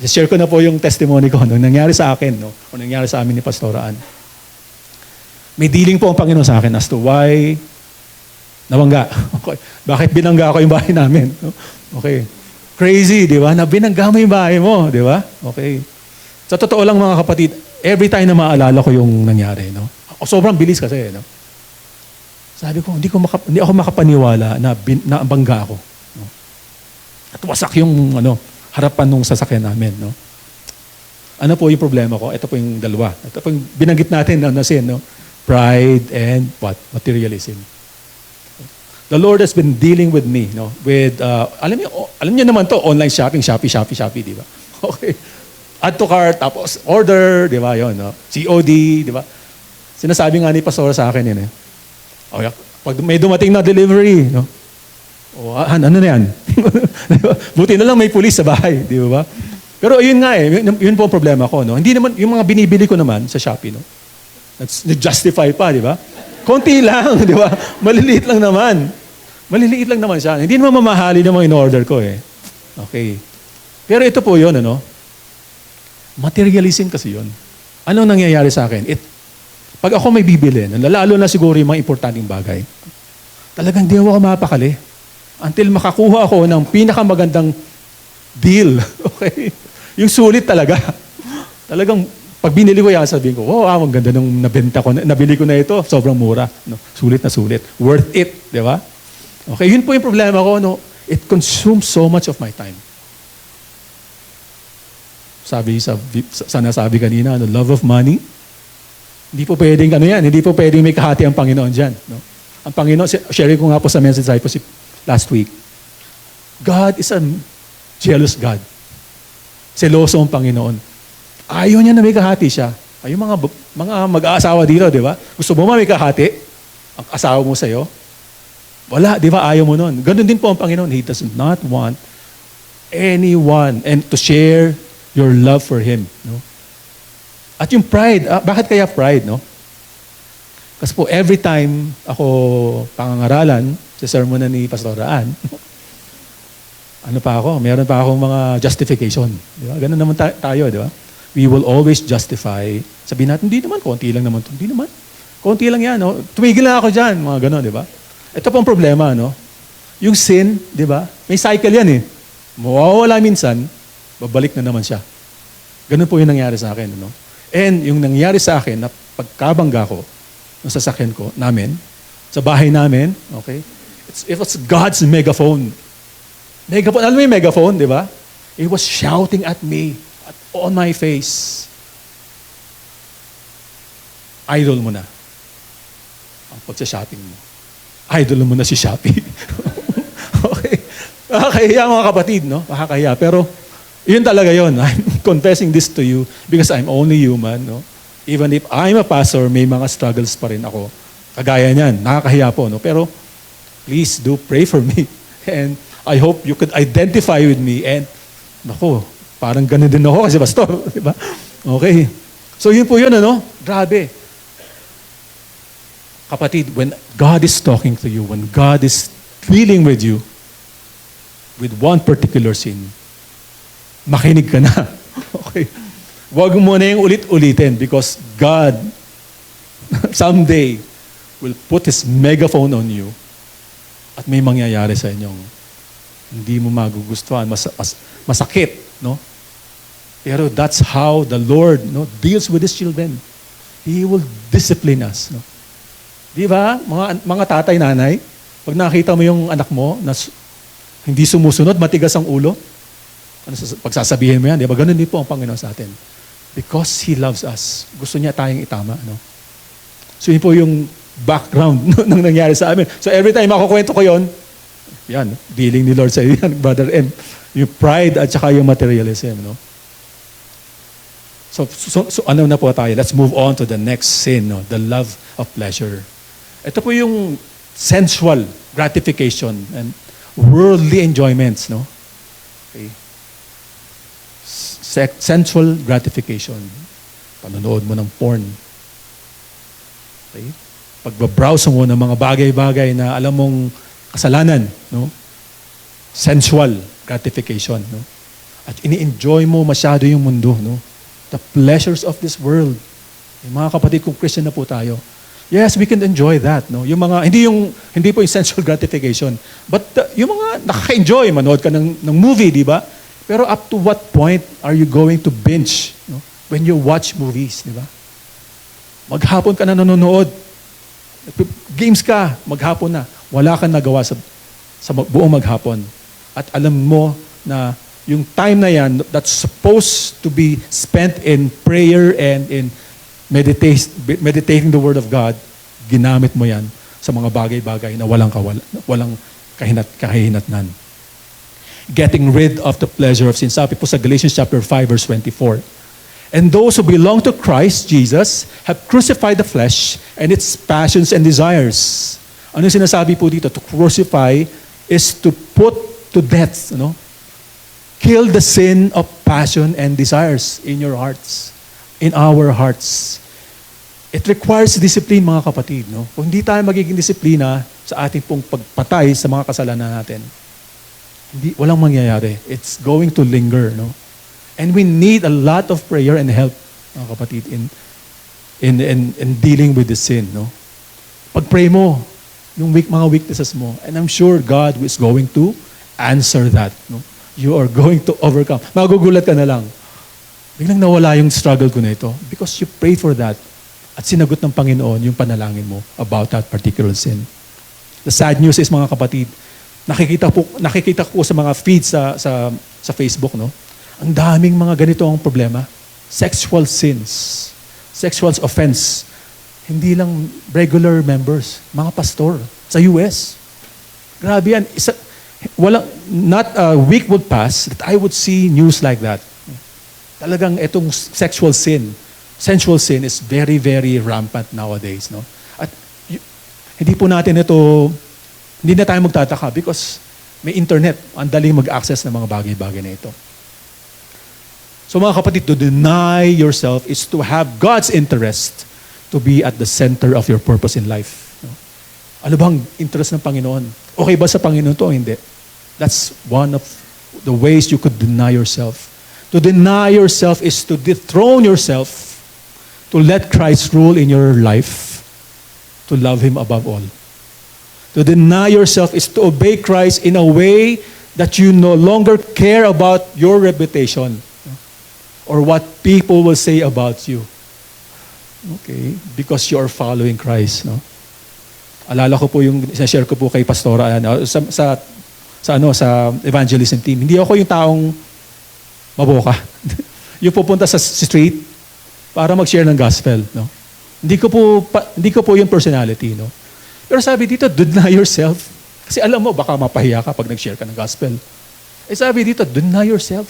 Share ko na po yung testimony ko. Nung nangyari sa akin, no? O nangyari sa amin ni Pastoraan. May dealing po ang Panginoon sa akin as to why nabangga. Okay. Bakit binangga ko yung bahay namin? Okay. Crazy, di ba? Na binangga mo yung bahay mo, di ba? Okay. Sa totoo lang mga kapatid, every time na maalala ko yung nangyari, no? Sobrang bilis kasi, no? Sabi ko, hindi ako makapaniwala na bangga ako. No? At wasak yung harapan ng sasakyan namin, no? Ano po yung problema ko? Ito po yung dalawa. Ito po yung binanggit natin na sin, no? Pride and what? Materialism. The Lord has been dealing with me, no? With, alam niyo naman to, online shopping, Shopee, di ba? Okay. Add to cart, tapos order, di ba? Yun, no? COD, di ba? Sinasabi nga ni Pastor sa akin yun, eh. Okay. Pag may dumating na delivery, no? O, ano na yan? Buti na lang may pulis sa bahay, di ba? Pero yun nga yun po ang problema ko, no? Hindi naman, yung mga binibili ko naman sa Shopee, no? Nag-justify pa, di ba? Konti lang, di ba? Maliliit lang naman. Maliliit lang naman siya. Hindi naman mamahali ng mga in-order ko, eh. Okay. Pero ito po yun, ano? Materialism kasi yun. Anong nangyayari sa akin? Pag ako may bibili, lalo na siguro yung mga importanteng bagay, talagang di ako mapakali. Until makakuha ako ng pinakamagandang deal. Okay? Yung sulit talaga. Talagang, pag binili ko yan, sabihin ko, wow, ang ganda nung nabili ko na ito, sobrang mura. No? Sulit na sulit. Worth it, di ba? Okay, yun po yung problema ko, no? It consumes so much of my time. sabi sa nasabi kanina, love of money. Hindi po pwedeng hindi po pwedeng may kahati ang Panginoon dyan. No? Ang Panginoon, sharing ko nga po sa message discipleship last week, God is a jealous God. Seloso ang Panginoon. Ayaw niya na may kahati siya. Ay, yung mga mag-aasawa dito, di ba? Gusto mo may kahati? Ang asawa mo sa'yo? Wala, di ba? Ayaw mo nun. Ganun din po ang Panginoon. He does not want anyone and to share your love for Him. No? At yung pride, bakit kaya pride? No? Kasi po, every time ako pangangaralan sa sermon na ni Pastor Raan, meron pa akong mga justification. Di ba? Ganun naman tayo, di ba? We will always justify. Sabihin natin, hindi naman, konti lang naman. Hindi naman. Konti lang yan, no? Tumigil lang ako dyan, mga gano'n, di ba? Ito po ang problema, no? Yung sin, di ba? May cycle yan eh. Mawawala minsan, babalik na naman siya. Ganun po yung nangyari sa akin, no? And yung nangyari sa akin, na pagkabangga ko, ng sasakyan ko, namin, sa bahay namin, okay? It was God's megaphone. Megaphone, alam mo yung megaphone, di ba? It was shouting at me, on my face. Idol mo na. Ang pagsa-shopping mo. Idol mo na si Shopee. Okay. Makakahiya mga kapatid, no? Makakahiya. Pero, yun talaga yun. I'm confessing this to you because I'm only human, no? Even if I'm a pastor, may mga struggles pa rin ako. Kagaya niyan. Nakakahiya po, no? Pero, please do pray for me. And I hope you could identify with me. And, naku, parang ganun din ako kasi pastor. Diba? Okay. So, yun po yun, ano? Grabe. Kapatid, when God is talking to you, when God is dealing with you with one particular sin, makinig ka na. Okay? Huwag mo na yung ulit-ulitin because God someday will put His megaphone on you at may mangyayari sa inyong hindi mo magugustuhan, masakit, no? Pero that's how the Lord, no, deals with His children. He will discipline us, no? Di ba? Mga tatay, nanay, pag nakita mo yung anak mo na hindi sumusunod, matigas ang ulo, pagsasabihin mo yan, di ba? Ganun din po ang Panginoon sa atin. Because He loves us. Gusto niya tayong itama. No? So yun po yung background ng nangyari sa amin. So every time makukwento ko yun, yan, dealing ni Lord sa iyo yan, Brother M. Yung pride at saka yung materialism. No? So ano na po tayo? Let's move on to the next sin, no? The love of pleasure. Ito po yung sensual gratification and worldly enjoyments, no? Okay. Sensual gratification. Panonood mo ng porn. Okay. Pagbabrowse mo ng mga bagay-bagay na alam mong kasalanan, no? Sensual gratification, no? At ini-enjoy mo masyado yung mundo, no? The pleasures of this world. Yung mga kapatid, kung Christian na po tayo, yes, we can enjoy that, no? Yung mga hindi po yung sensual gratification, but yung mga nakaka-enjoy, manood ka ng movie, di ba? Pero up to what point are you going to binge, no? When you watch movies, di ba? Maghapon ka na nanonood. Games ka, maghapon na. Wala kang nagawa sa buong maghapon. At alam mo na yung time na yan that's supposed to be spent in prayer and in meditating the Word of God, ginamit mo yan sa mga bagay-bagay na walang kahinatnan. Getting rid of the pleasure of sin. Sabi po sa Galatians chapter 5 verse 24. And those who belong to Christ Jesus have crucified the flesh and its passions and desires. Ano yung sinasabi po dito? To crucify is to put to death, no? Kill the sin of passion and desires in your hearts, in our hearts. It requires discipline, mga kapatid, no? Kung hindi tayo magiging disiplina sa ating pong pagpatay sa mga kasalanan natin, walang mangyayari. It's going to linger, no? And we need a lot of prayer and help, mga kapatid, in dealing with the sin, no? Pag-pray mo, yung mga weaknesses mo, and I'm sure God is going to answer that, no? You are going to overcome. Magugulat ka na lang. Biglang nawala yung struggle ko na ito because you prayed for that at sinagot ng Panginoon yung panalangin mo about that particular sin. The sad news is, mga kapatid, nakikita ko sa mga feeds sa Facebook, no? Ang daming mga ganito ang problema. Sexual sins, sexual offense. Hindi lang regular members, mga pastor sa US. Grabe yan. Not a week would pass that I would see news like that. Talagang itong sexual sin, sensual sin is very, very rampant nowadays. No? At hindi po natin ito, hindi na tayo magtataka because may internet, ang daling mag-access ng mga bagay-bagay na ito. So mga kapatid, to deny yourself is to have God's interest to be at the center of your purpose in life. No? Ano bang interest ng Panginoon? Okay ba sa Panginoon to o hindi? That's one of the ways you could deny yourself. To deny yourself is to dethrone yourself, to let Christ rule in your life, to love Him above all. To deny yourself is to obey Christ in a way that you no longer care about your reputation or what people will say about you. Okay? Because you are following Christ. No? Alala ko po yung share ko po kay Pastora sa evangelism team. Hindi ako yung taong maboka. Yung pupunta sa street para mag-share ng gospel. No? Hindi ko po yung personality. No? Pero sabi dito, deny yourself. Kasi alam mo, baka mapahiya ka pag nag-share ka ng gospel. Eh sabi dito, deny yourself.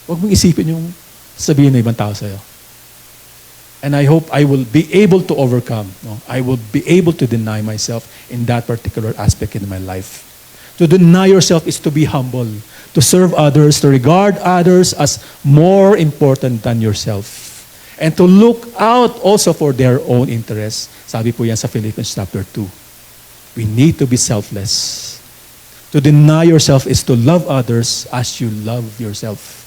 Huwag mong isipin yung sabihin ng ibang tao sa'yo. And I hope I will be able to overcome. No? I will be able to deny myself in that particular aspect in my life. To deny yourself is to be humble, to serve others, to regard others as more important than yourself. And to look out also for their own interests. Sabi po yan sa Philippians chapter 2. We need to be selfless. To deny yourself is to love others as you love yourself.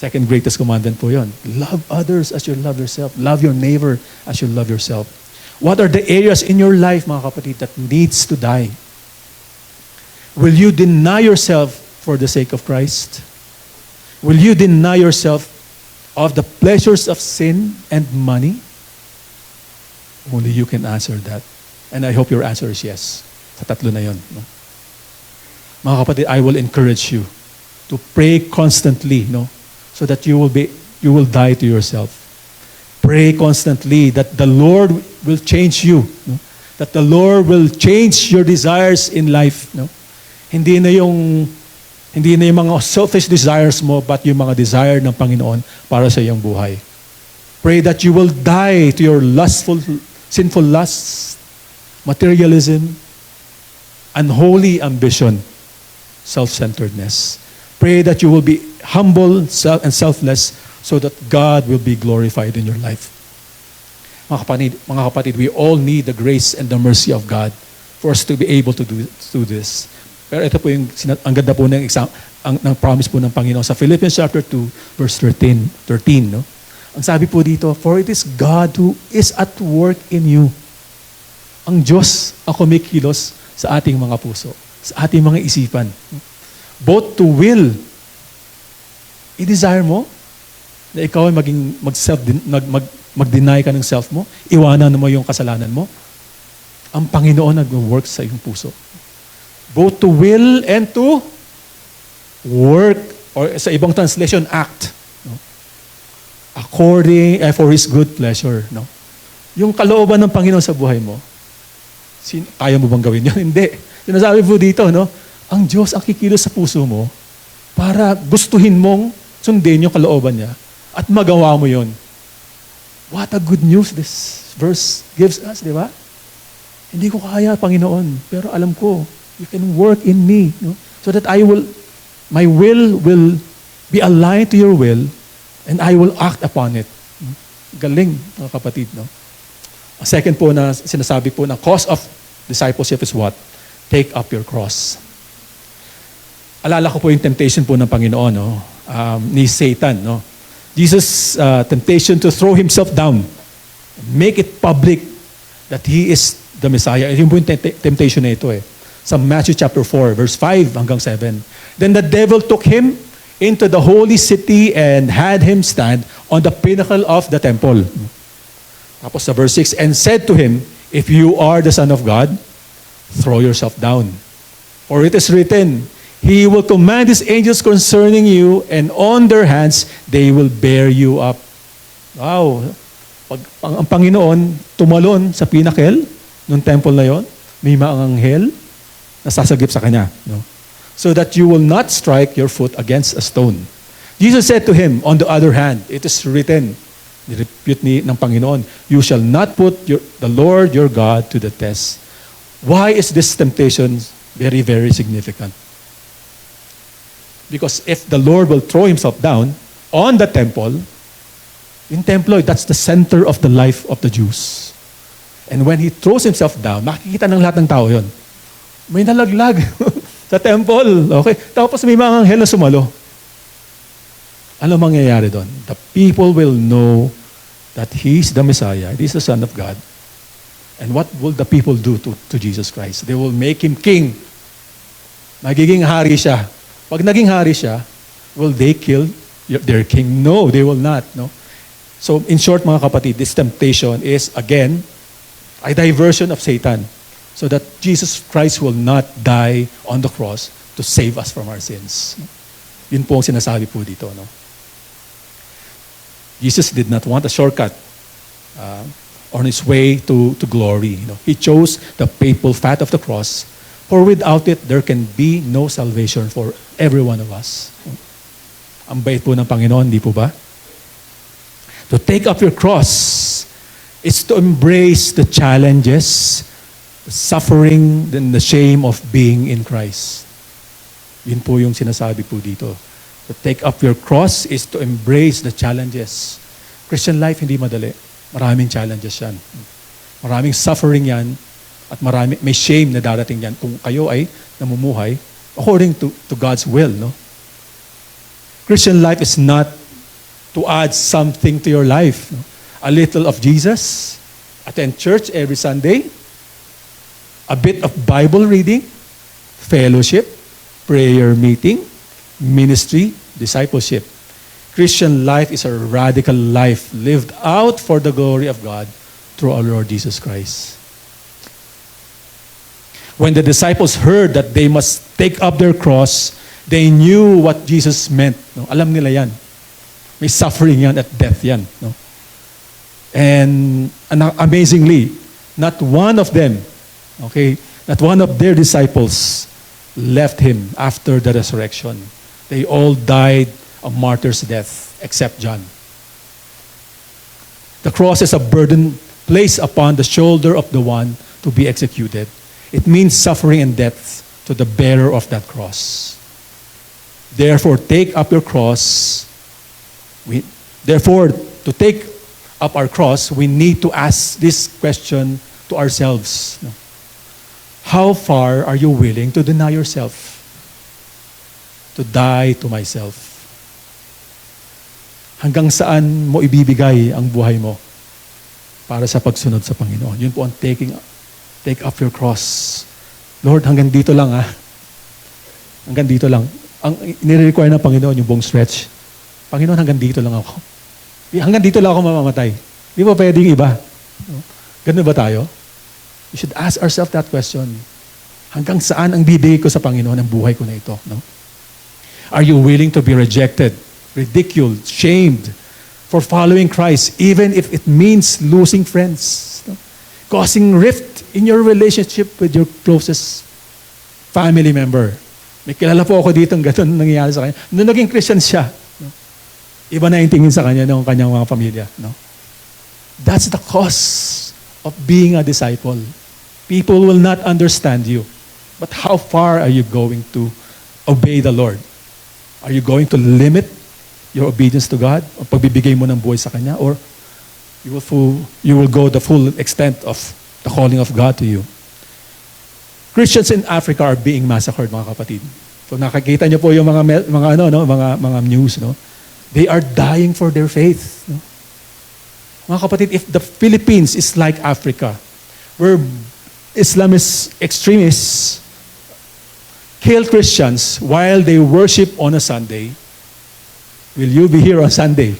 Second greatest commandment po yun. Love others as you love yourself. Love your neighbor as you love yourself. What are the areas in your life, mga kapatid, that needs to die? Will you deny yourself for the sake of Christ? Will you deny yourself of the pleasures of sin and money? Only you can answer that. And I hope your answer is yes. Sa tatlo na yun. No? Mga kapatid, I will encourage you to pray constantly, no? So that you will die to yourself. Pray constantly that the Lord will change you. No? That the Lord will change your desires in life. No? Hindi na yung mga selfish desires mo, but yung mga desire ng Panginoon para sa iyong buhay. Pray that you will die to your sinful lusts, materialism, unholy ambition, self-centeredness. Pray that you will be humble and selfless so that God will be glorified in your life. Mga kapatid, we all need the grace and the mercy of God for us to be able to do this. Pero ito po yung ang ganda po ng promise po ng Panginoon sa Philippians chapter 2 verse 13, no? Ang sabi po dito, for it is God who is at work in you. Ang Diyos ang kumikilos sa ating mga puso, sa ating mga isipan. Both to will, i-desire mo na ikaw ay mag-deny ka ng self mo, iwanan mo yung kasalanan mo. Ang Panginoon nag-work sa iyong puso. Both to will and to work, or sa ibang translation, act. No? According, for His good pleasure. No? Yung kalooban ng Panginoon sa buhay mo, kaya mo bang gawin yun? Hindi. Sinasabi po dito, no? Ang Diyos ang kikilos sa puso mo para gustuhin mong sundin yung kalooban niya at magawa mo yun. What a good news this verse gives us, di ba? Hindi ko kaya, Panginoon, pero alam ko, you can work in me, no? So that my will be aligned to your will and I will act upon it. Galing, mga kapatid, no? Ang second po na sinasabi po na cause of discipleship is what? Take up your cross. Alala ko po yung temptation po ng Panginoon, no? Ni Satan, no? Jesus' temptation to throw himself down, make it public that he is the Messiah. Yung po yung temptation na ito, sa Matthew chapter 4, verse 5 hanggang 7. Then the devil took him into the holy city and had him stand on the pinnacle of the temple. Tapos sa verse 6, and said to him, if you are the Son of God, throw yourself down. For it is written, He will command His angels concerning you, and on their hands they will bear you up. Wow. Ang Panginoon tumalon sa pinnacle nung temple na yon, may mga anghel na sasagip sa Kanya. No? So that you will not strike your foot against a stone. Jesus said to him, on the other hand, it is written, ni-repute ng Panginoon, you shall not put the Lord your God to the test. Why is this temptation very, very significant? Because if the Lord will throw Himself down on the temple, in templo, that's the center of the life of the Jews. And when He throws Himself down, makikita ng lahat ng tao yon. May nalaglag sa temple. Okay? Tapos may mga anghel na sumalo. Ano mangyayari doon? The people will know that He's the Messiah, He's the Son of God. And what will the people do to Jesus Christ? They will make Him king. Magiging hari siya. Pag naging hari siya, will they kill their king? No, they will not. No. So in short, mga kapatid, this temptation is, again, a diversion of Satan so that Jesus Christ will not die on the cross to save us from our sins. Yun po ang sinasabi po dito. No? Jesus did not want a shortcut on His way to glory. You know? He chose the painful fat of the cross, for without it, there can be no salvation for every one of us. Ang bait po ng Panginoon, di po ba? To take up your cross is to embrace the challenges, the suffering, and the shame of being in Christ. Yun po yung sinasabi po dito. To take up your cross is to embrace the challenges. Christian life, hindi madali. Maraming challenges yan. Maraming suffering yan. At may shame na darating yan kung kayo ay namumuhay according to God's will. No? Christian life is not to add something to your life. No? A little of Jesus, attend church every Sunday, a bit of Bible reading, fellowship, prayer meeting, ministry, discipleship. Christian life is a radical life lived out for the glory of God through our Lord Jesus Christ. When the disciples heard that they must take up their cross, they knew what Jesus meant. No? Alam nila yan. May suffering yan at death yan. No? And amazingly, not one of them, not one of their disciples left Him after the resurrection. They all died a martyr's death, except John. The cross is a burden placed upon the shoulder of the one to be executed. It means suffering and death to the bearer of that cross. Therefore, take up your cross. Therefore, to take up our cross, we need to ask this question to ourselves. How far are you willing to deny yourself? To die to myself? Hanggang saan mo ibibigay ang buhay mo para sa pagsunod sa Panginoon? Yun po ang take up your cross. Lord, hanggang dito lang Hanggang dito lang. Ang nire-require ng Panginoon yung buong stretch. Panginoon, hanggang dito lang ako. Hanggang dito lang ako mamamatay. Di ba pwedeng iba? Ganun ba tayo? We should ask ourselves that question. Hanggang saan ang bibigay ko sa Panginoon ang buhay ko na ito? No? Are you willing to be rejected, ridiculed, shamed for following Christ, even if it means losing friends, no? Causing rift in your relationship with your closest family member? May kilala po ako dito ng gano'n nangyayari sa kanya. Nung naging Christian siya, no? Iba na yung tingin sa kanya ng kanyang mga pamilya. No? That's the cost of being a disciple. People will not understand you. But how far are you going to obey the Lord? Are you going to limit your obedience to God? O pagbibigay mo ng buhay sa Kanya? Or you will go the full extent of the calling of God to you? Christians in Africa are being massacred, mga kapatid. So nakakita niyo po yung mga news, no? They are dying for their faith. No? Mga kapatid, if the Philippines is like Africa, where Islamist extremists kill Christians while they worship on a Sunday, will you be here on Sunday?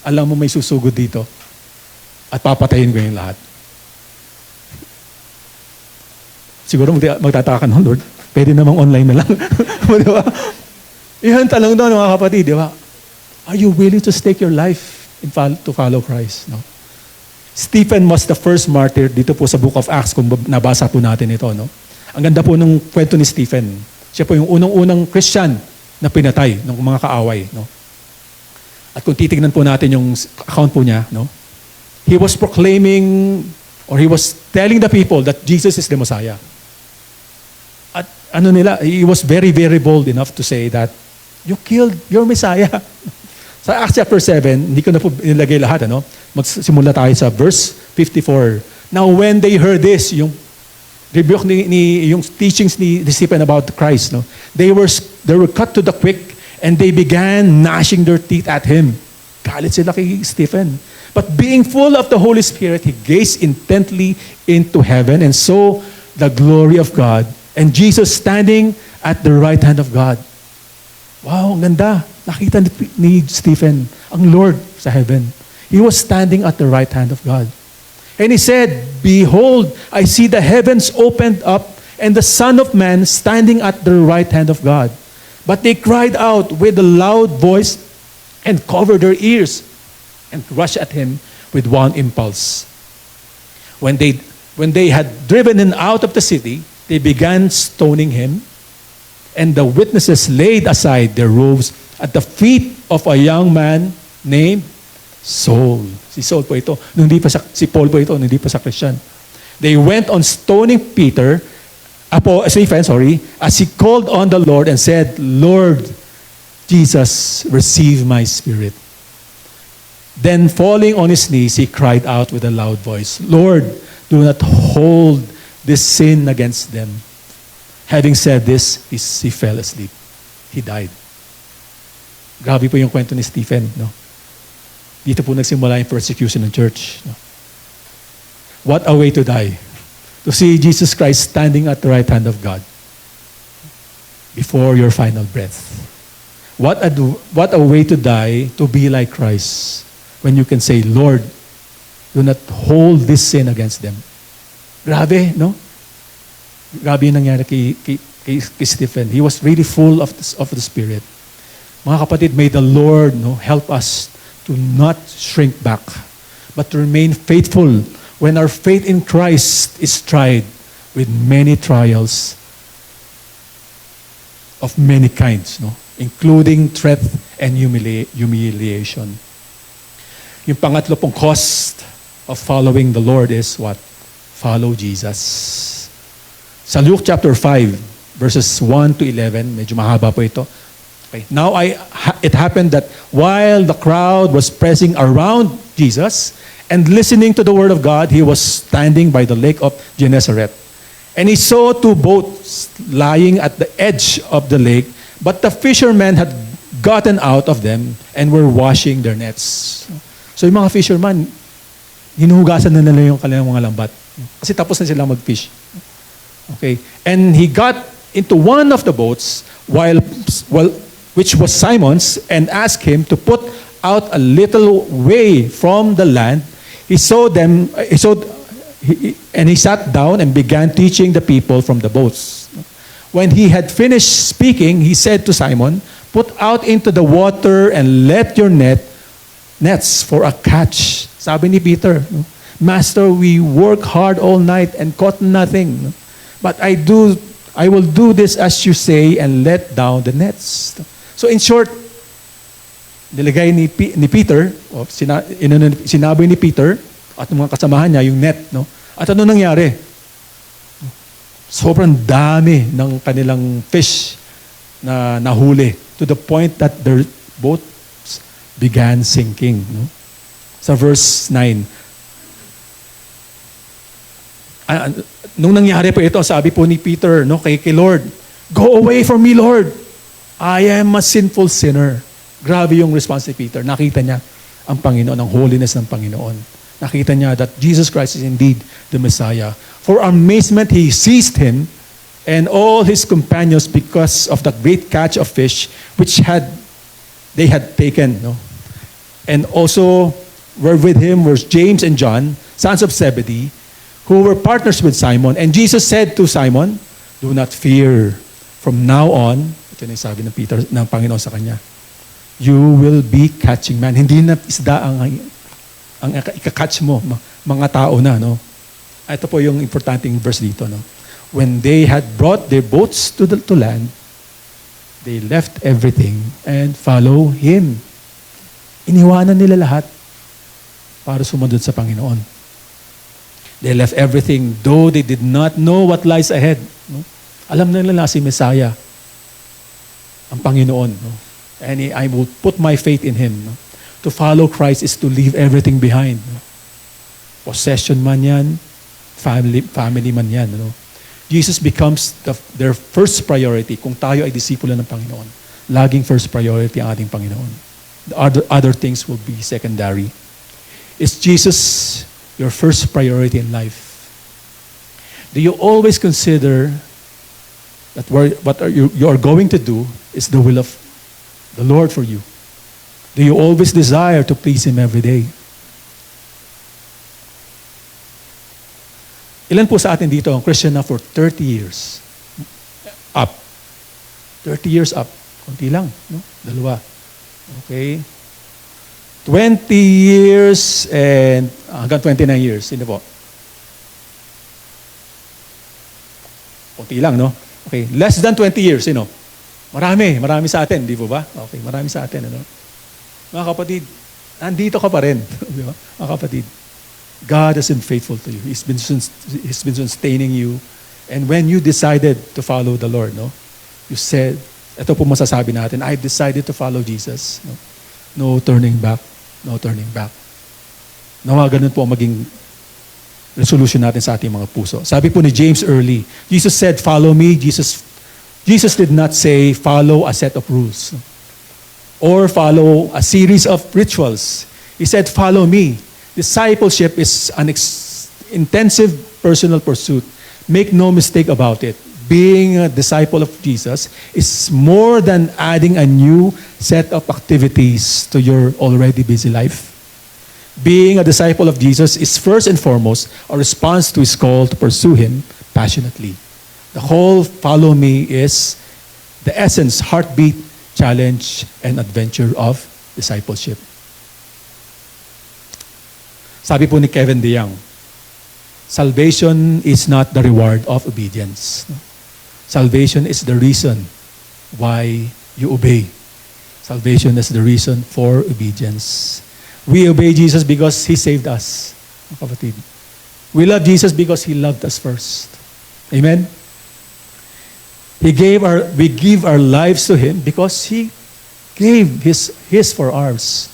Alam mo may susugod dito at papatayin ko yung lahat. Siguro magtataka ka, no, Lord? Pwede namang online na lang. Di ba? Iyan talang doon, mga kapatid, di ba? Are you willing to stake your life to follow Christ? No? Stephen was the first martyr dito po sa Book of Acts, kung nabasa po natin ito. No? Ang ganda po ng kwento ni Stephen. Siya po yung unang-unang Christian na pinatay ng mga kaaway. No? At kung titignan po natin yung account po niya, no? He was proclaiming, or he was telling the people that Jesus is the Messiah. At he was very, very bold enough to say that, you killed your Messiah. Sa Acts chapter 7, hindi ko na po nilagay lahat, magsimula tayo sa verse 54. Now when they heard this, yung rebuke yung teachings ni Stephen about Christ, they were cut to the quick and they began gnashing their teeth at him. Galit sila kay Stephen. But being full of the Holy Spirit, he gazed intently into heaven and saw the glory of God and Jesus standing at the right hand of God. Wow, ang ganda. Nakita ni Stephen ang Lord sa heaven. He was standing at the right hand of God. And he said, "Behold, I see the heavens opened up and the Son of Man standing at the right hand of God." But they cried out with a loud voice and covered their ears and rushed at him with one impulse. When they had driven him out of the city, they began stoning him, and the witnesses laid aside their robes at the feet of a young man named Saul. Si Saul po ito. Si Paul po ito, hindi pa sa Christian. They went on stoning Stephen, as he called on the Lord and said, "Lord Jesus, receive my spirit." Then falling on his knees, he cried out with a loud voice, "Lord, do not hold this sin against them." Having said this, he fell asleep. He died. Grabe po yung kwento ni Stephen. No? Dito po nagsimula yung persecution ng church. No? What a way to die. To see Jesus Christ standing at the right hand of God before your final breath. What a way to die, to be like Christ. When you can say, "Lord, do not hold this sin against them." Grabe, no? Grabe yung nangyari kay Stephen. He was really full of the Spirit. Mga kapatid, may the Lord help us to not shrink back, but to remain faithful when our faith in Christ is tried with many trials of many kinds, including threat and humiliation. Yung pangatlo pong cost of following the Lord is what? Follow Jesus. Sa Luke chapter 5, verses 1 to 11, medyo mahaba po ito. Okay. Now it happened that while the crowd was pressing around Jesus and listening to the word of God, he was standing by the lake of Gennesaret. And he saw two boats lying at the edge of the lake, but the fishermen had gotten out of them and were washing their nets. So yung mga fishermen, hinuhugasan na nila yung kanilang mga lambat. Kasi tapos na sila mag-fish. Okay. And he got into one of the boats which was Simon's, and asked him to put out a little way from the land. He sat down and began teaching the people from the boats. When he had finished speaking, he said to Simon, "Put out into the water and let your nets for a catch." Sabi ni Peter, "Master, we work hard all night and caught nothing. But I will do this as you say and let down the nets." So in short, nilagay ni Peter, sinabi ni Peter at mga kasamahan niya yung net. No? At ano nangyari? Sobrang dami ng kanilang fish na nahuli to the point that their boats began sinking. No? Sa verse 9. Nung nangyari po ito, sabi po ni Peter kay Lord, "Go away from me, Lord. I am a sinful sinner." Grabe yung response ni Peter. Nakita niya ang Panginoon, ang holiness ng Panginoon. Nakita niya that Jesus Christ is indeed the Messiah. For amazement, he seized him and all his companions because of the great catch of fish which they had taken. No? And also were with him were James and John, sons of Zebedee, who were partners with Simon. And Jesus said to Simon, Do not fear. From now on, ito na yung sabi ng Panginoon sa kanya, you will be catching man. Hindi na isda ang ikakatch mo, mga tao na, no? Ito po yung importanteng verse dito, no? When they had brought their boats to land, they left everything and follow Him. Iniwanan nila lahat para sumunod sa Panginoon. They left everything, though they did not know what lies ahead. No? Alam na nila si Messiah, ang Panginoon. No? And I will put my faith in Him. No? To follow Christ is to leave everything behind. No? Possession man yan, family man yan. No? Jesus becomes their first priority kung tayo ay disipulo ng Panginoon. Laging first priority ang ating Panginoon. The other things will be secondary. Is Jesus your first priority in life? Do you always consider that what you are going to do is the will of the Lord for you? Do you always desire to please Him every day? Ilan po sa atin dito ang Christian na for 30 years? Up. 30 years up. Kunti lang. No? Dalawa. Okay? 20 years and hanggang 29 years. Sino po? Kunti lang, no? Okay. Less than 20 years. Sino? Marami sa atin. Di po ba? Okay. Marami sa atin. Ano? Mga kapatid, nandito ka pa rin. Di ba? Mga kapatid, God has been faithful to you. He's been sustaining you. And when you decided to follow the Lord, no? You said, ito po masasabi natin, I've decided to follow Jesus. No, no turning back. No turning back. Nawa ganun po ang maging resolution natin sa ating mga puso. Sabi po ni James early, Jesus said, follow me. Jesus did not say, follow a set of rules. Or follow a series of rituals. He said, follow me. Discipleship is an intensive personal pursuit. Make no mistake about it. Being a disciple of Jesus is more than adding a new set of activities to your already busy life. Being a disciple of Jesus is first and foremost a response to His call to pursue Him passionately. The whole follow me is the essence, heartbeat, challenge, and adventure of discipleship. Sabi po ni Kevin DeYoung, salvation is not the reward of obedience. Salvation is the reason why you obey. Salvation is the reason for obedience. We obey Jesus because He saved us. Kapatid. We love Jesus because He loved us first. Amen? We give our lives to Him because He gave His for ours.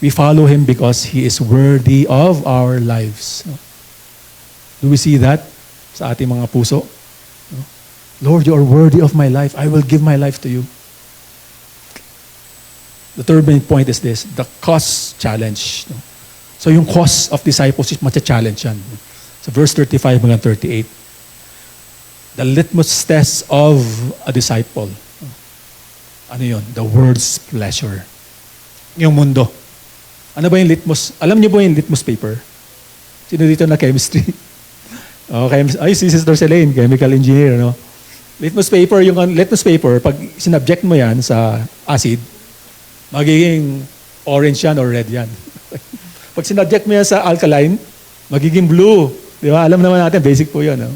We follow Him because He is worthy of our lives. Do we see that sa ating mga puso? Lord, you are worthy of my life. I will give my life to you. The third main point is this, the cost challenge. So yung cost of discipleship, matcha-challenge yan. So verse 35 hanggang 38. The litmus test of a disciple. Ano yun? The world's pleasure. Yung mundo. Ano ba yung litmus? Alam niyo ba yung litmus paper? Sino dito na chemistry? Ay, si Sister Selene, chemical engineer, no? Litmus paper, pag sinubject mo yan sa acid, magiging orange yan or red yan. Pag sinubject mo yan sa alkaline, magiging blue. Di ba? Alam naman natin, basic po yun. No?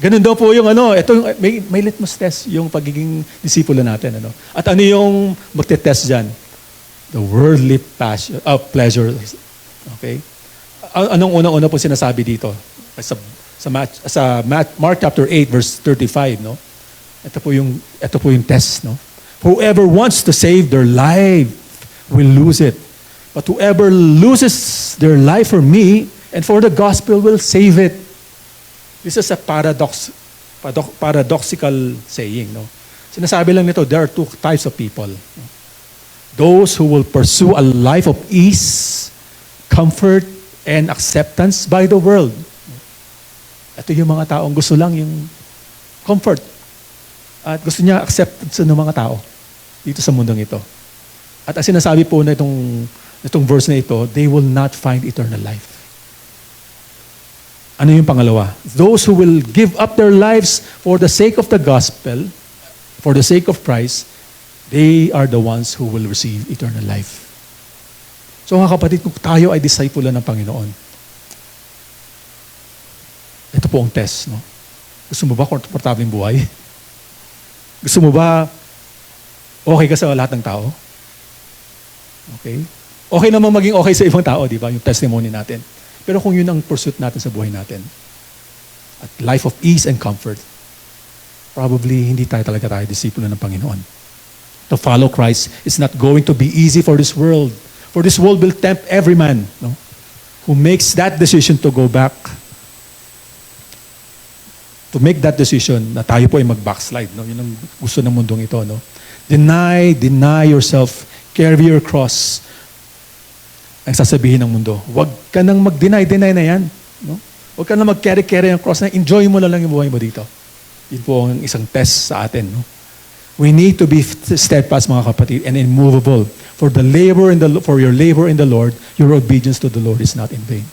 Ganun daw po yung ito yung, may litmus test yung pagiging disipulo natin. Ano? At ano yung magte-test dyan? The worldly passion, pleasure. Okay? Anong unang-una po sinasabi dito? Sa Mark chapter 8 verse 35, no? Ito po yung test, no? Whoever wants to save their life will lose it. But whoever loses their life for me and for the gospel will save it. This is a paradoxical saying, no? Sinasabi lang nito, there are two types of people. No? Those who will pursue a life of ease, comfort, and acceptance by the world. Ito yung mga taong gusto lang yung comfort. At gusto niya acceptance ng mga tao dito sa mundong ito. At ang sinasabi po na itong verse na ito, they will not find eternal life. Ano yung pangalawa? Those who will give up their lives for the sake of the gospel, for the sake of Christ, they are the ones who will receive eternal life. So mga kapatid, kung tayo ay disciple ng Panginoon, ito po ang test, no? Gusto mo ba komportableng buhay? Gusto mo ba okay ka sa lahat ng tao? Okay? Okay naman maging okay sa ibang tao, di ba? Yung testimony natin. Pero kung yun ang pursuit natin sa buhay natin, at life of ease and comfort, probably hindi tayo disipulo ng Panginoon. To follow Christ is not going to be easy for this world. For this world will tempt every man, no, who makes that decision to go back, to make that decision na tayo po ay mag-backslide. No? Yun ang gusto ng mundong ito. No? Deny yourself, carry your cross. Ang sasabihin ng mundo, huwag ka nang mag-deny na yan. No? Huwag ka nang mag-carry ang cross na enjoy mo na lang yung buhay mo dito. Yun po ang isang test sa atin. No? We need to be steadfast, mga kapatid, and immovable. For your labor in the Lord, your obedience to the Lord is not in vain.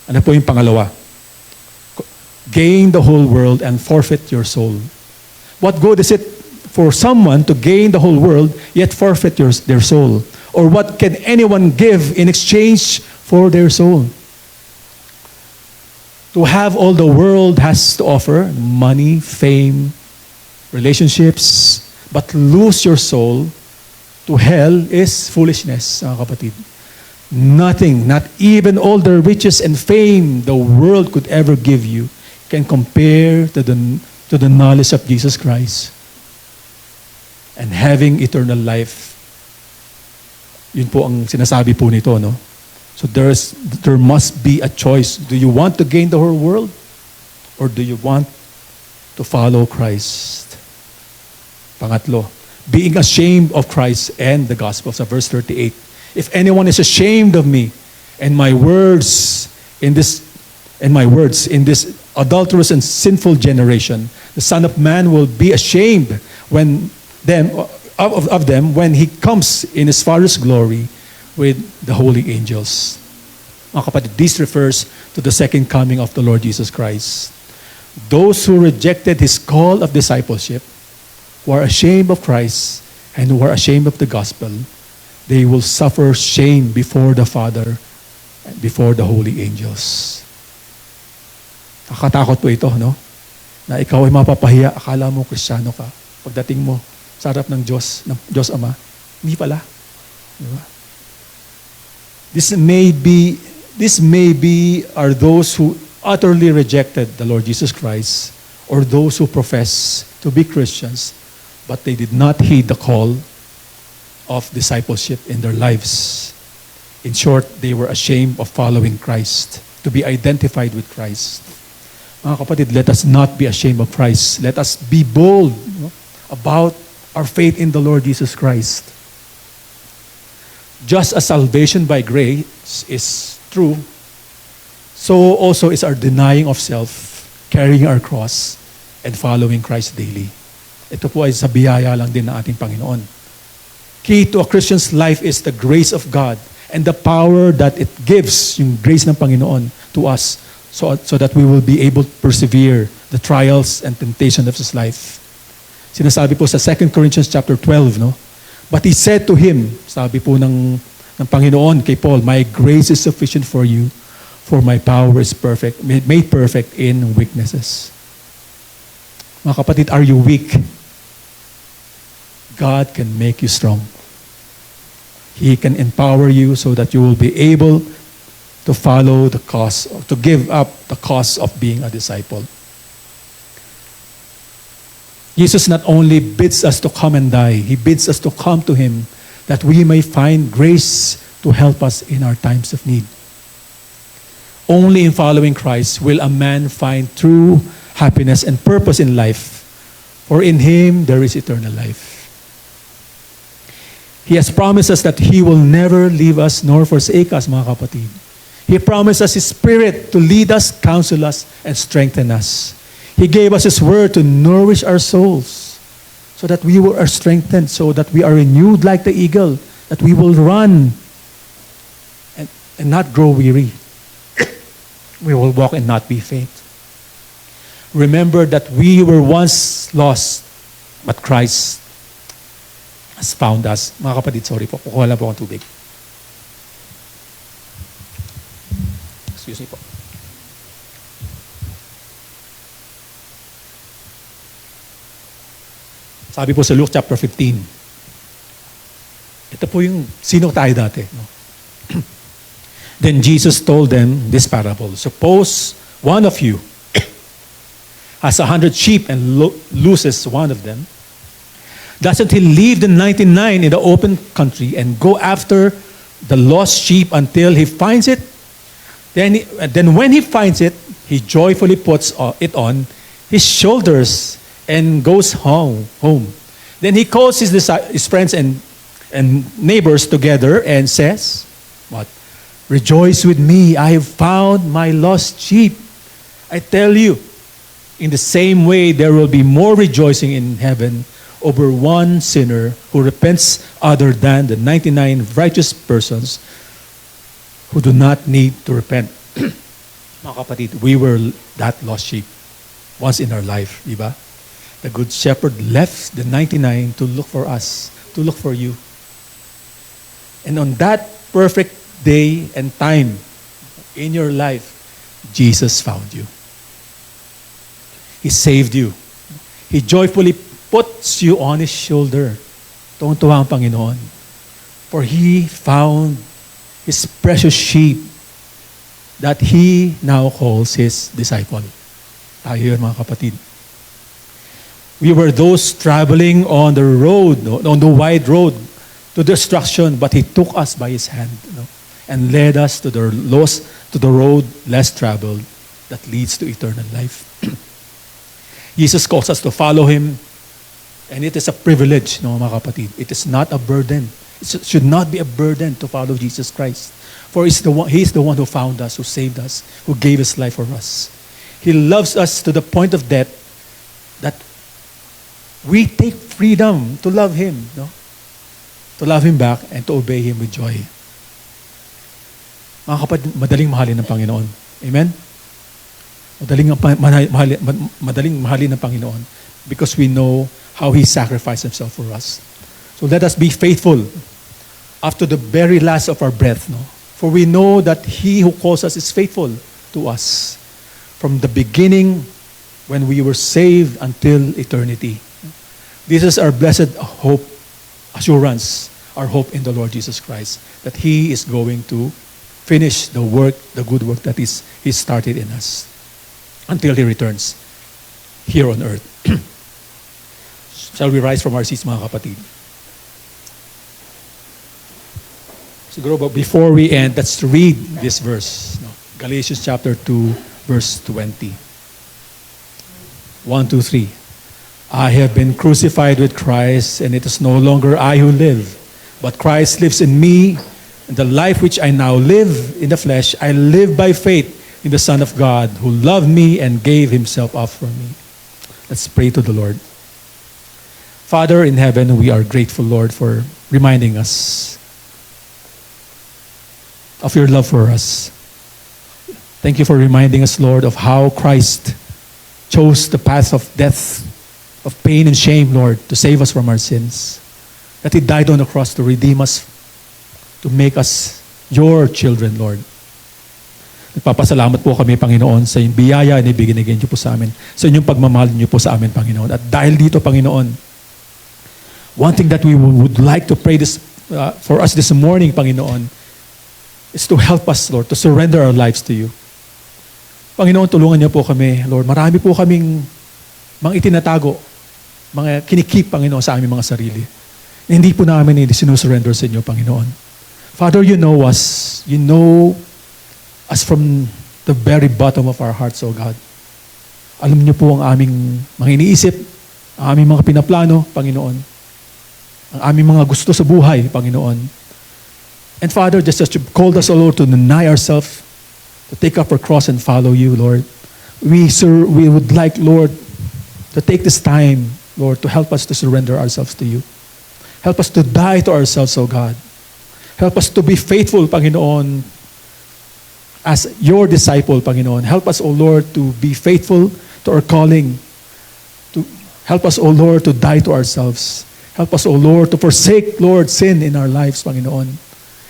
Ano po yung pangalawa? Gain the whole world and forfeit your soul. What good is it for someone to gain the whole world yet forfeit their soul? Or what can anyone give in exchange for their soul? To have all the world has to offer, money, fame, relationships, but lose your soul to hell is foolishness, mga kapatid. Nothing, not even all the riches and fame the world could ever give you can compare to the knowledge of Jesus Christ and having eternal life. Yun po ang sinasabi po nito, no? So there must be a choice. Do you want to gain the whole world? Or do you want to follow Christ? Pangatlo, being ashamed of Christ and the gospel. Sa verse 38, if anyone is ashamed of me and my words in this adulterous and sinful generation, the Son of Man will be ashamed of them when he comes in his Father's glory with the holy angels. Mga kapatid, this refers to the second coming of the Lord Jesus Christ. Those who rejected his call of discipleship, who are ashamed of Christ and who are ashamed of the gospel, they will suffer shame before the Father and before the holy angels. Nakakatakot po ito, no? Na ikaw ay mapapahiya, akala mo Kristiyano ka. Pagdating mo sa harap ng Diyos Ama, hindi pala. Diba? This may be are those who utterly rejected the Lord Jesus Christ, or those who profess to be Christians, but they did not heed the call of discipleship in their lives. In short, they were ashamed of following Christ, to be identified with Christ. Mga kapatid, let us not be ashamed of Christ. Let us be bold, no, about our faith in the Lord Jesus Christ. Just as salvation by grace is true, so also is our denying of self, carrying our cross, and following Christ daily. Ito po ay sa biyaya lang din ng ating Panginoon. Key to a Christian's life is the grace of God and the power that it gives, yung grace ng Panginoon to us, so that we will be able to persevere the trials and temptation of this life. Sinasabi po sa 2 Corinthians chapter 12, no? But he said to him, sabi po ng Panginoon kay Paul, my grace is sufficient for you, for my power is perfect, made perfect in weaknesses. Mga kapatid, are you weak? God can make you strong. He can empower you so that you will be able to follow the cost, to give up the cost of being a disciple. Jesus not only bids us to come and die, He bids us to come to Him that we may find grace to help us in our times of need. Only in following Christ will a man find true happiness and purpose in life, for in Him there is eternal life. He has promised us that He will never leave us nor forsake us, mga kapatid. He promised us His Spirit to lead us, counsel us, and strengthen us. He gave us His Word to nourish our souls so that we are strengthened, so that we are renewed like the eagle, that we will run and not grow weary. we will walk and not be faint. Remember that we were once lost, but Christ has found us. Mga kapatid, sorry po. Kukuha lang po akong tubig. Excuse me po. Sabi po sa Luke chapter 15. Ito po yung sino tayo dati. No? Then Jesus told them this parable. Suppose one of you has 100 sheep and loses one of them. Doesn't he leave the 99 in the open country and go after the lost sheep until he finds it? Then when he finds it, he joyfully puts it on his shoulders and goes home. Then he calls his friends and neighbors together and says, what? Rejoice with me, I have found my lost sheep. I tell you, in the same way there will be more rejoicing in heaven over one sinner who repents other than the 99 righteous persons who do not need to repent. Mga kapatid, we were that lost sheep once in our life, di ba? The good shepherd left the 99 to look for us, to look for you. And on that perfect day and time in your life, Jesus found you. He saved you. He joyfully puts you on His shoulder. Tuwang-tuwa ang Panginoon. For He found His precious sheep that He now calls His disciple. Tayo yun, mga kapatid. We were those traveling on the road, on the wide road to destruction, but He took us by His hand, and led us to the road less traveled that leads to eternal life. Jesus calls us to follow Him, and it is a privilege, mga kapatid. It is not a burden. It should not be a burden to follow Jesus Christ. For He is the one who found us, who saved us, who gave His life for us. He loves us to the point of death that we take freedom to love Him, to love Him back and to obey Him with joy. Mga kapatid, madaling mahalin ng Panginoon. Amen? Madaling mahalin ng Panginoon because we know how He sacrificed Himself for us. So let us be faithful after the very last of our breath. For we know that He who calls us is faithful to us from the beginning when we were saved until eternity. This is our blessed hope, assurance, our hope in the Lord Jesus Christ, that He is going to finish the work, the good work that He started in us until He returns here on earth. Shall we rise from our seats, mga kapatid? Siguro, but before we end, let's read this verse. Galatians chapter 2, verse 20. 1, 2, 3. I have been crucified with Christ, and it is no longer I who live, but Christ lives in me. And the life which I now live in the flesh, I live by faith in the Son of God, who loved me and gave Himself up for me. Let's pray to the Lord. Father in heaven, we are grateful, Lord, for reminding us of Your love for us. Thank You for reminding us, Lord, of how Christ chose the path of death, of pain and shame, Lord, to save us from our sins. That He died on the cross to redeem us, to make us Your children, Lord. Nagpapasalamat po kami, Panginoon, sa inyong biyaya na ibinigay niyo po sa amin, sa inyong pagmamahal niyo po sa amin, Panginoon. At dahil dito, Panginoon, one thing that we would like to pray for us this morning, Panginoon, is to help us, Lord, to surrender our lives to You. Panginoon, tulungan niyo po kami, Lord. Marami po kaming mga itinatago, mga kinikip, Panginoon, sa aming mga sarili. Hindi po namin sinusurrender sa inyo, Panginoon. Father, You know us. You know us from the very bottom of our hearts, O God. Alam niyo po ang aming mga iniisip, ang aming mga pinaplano, Panginoon. Ang aming mga gusto sa buhay, Panginoon. And Father, just as You called us, O Lord, to deny ourselves, to take up our cross and follow You, Lord. We would like, Lord, to take this time, Lord, to help us to surrender ourselves to You. Help us to die to ourselves, O God. Help us to be faithful, Panginoon, as your disciple, Panginoon. Help us, O Lord, to be faithful to our calling. To help us, O Lord, to die to ourselves. Help us, O Lord, to forsake, Lord, sin in our lives, Panginoon.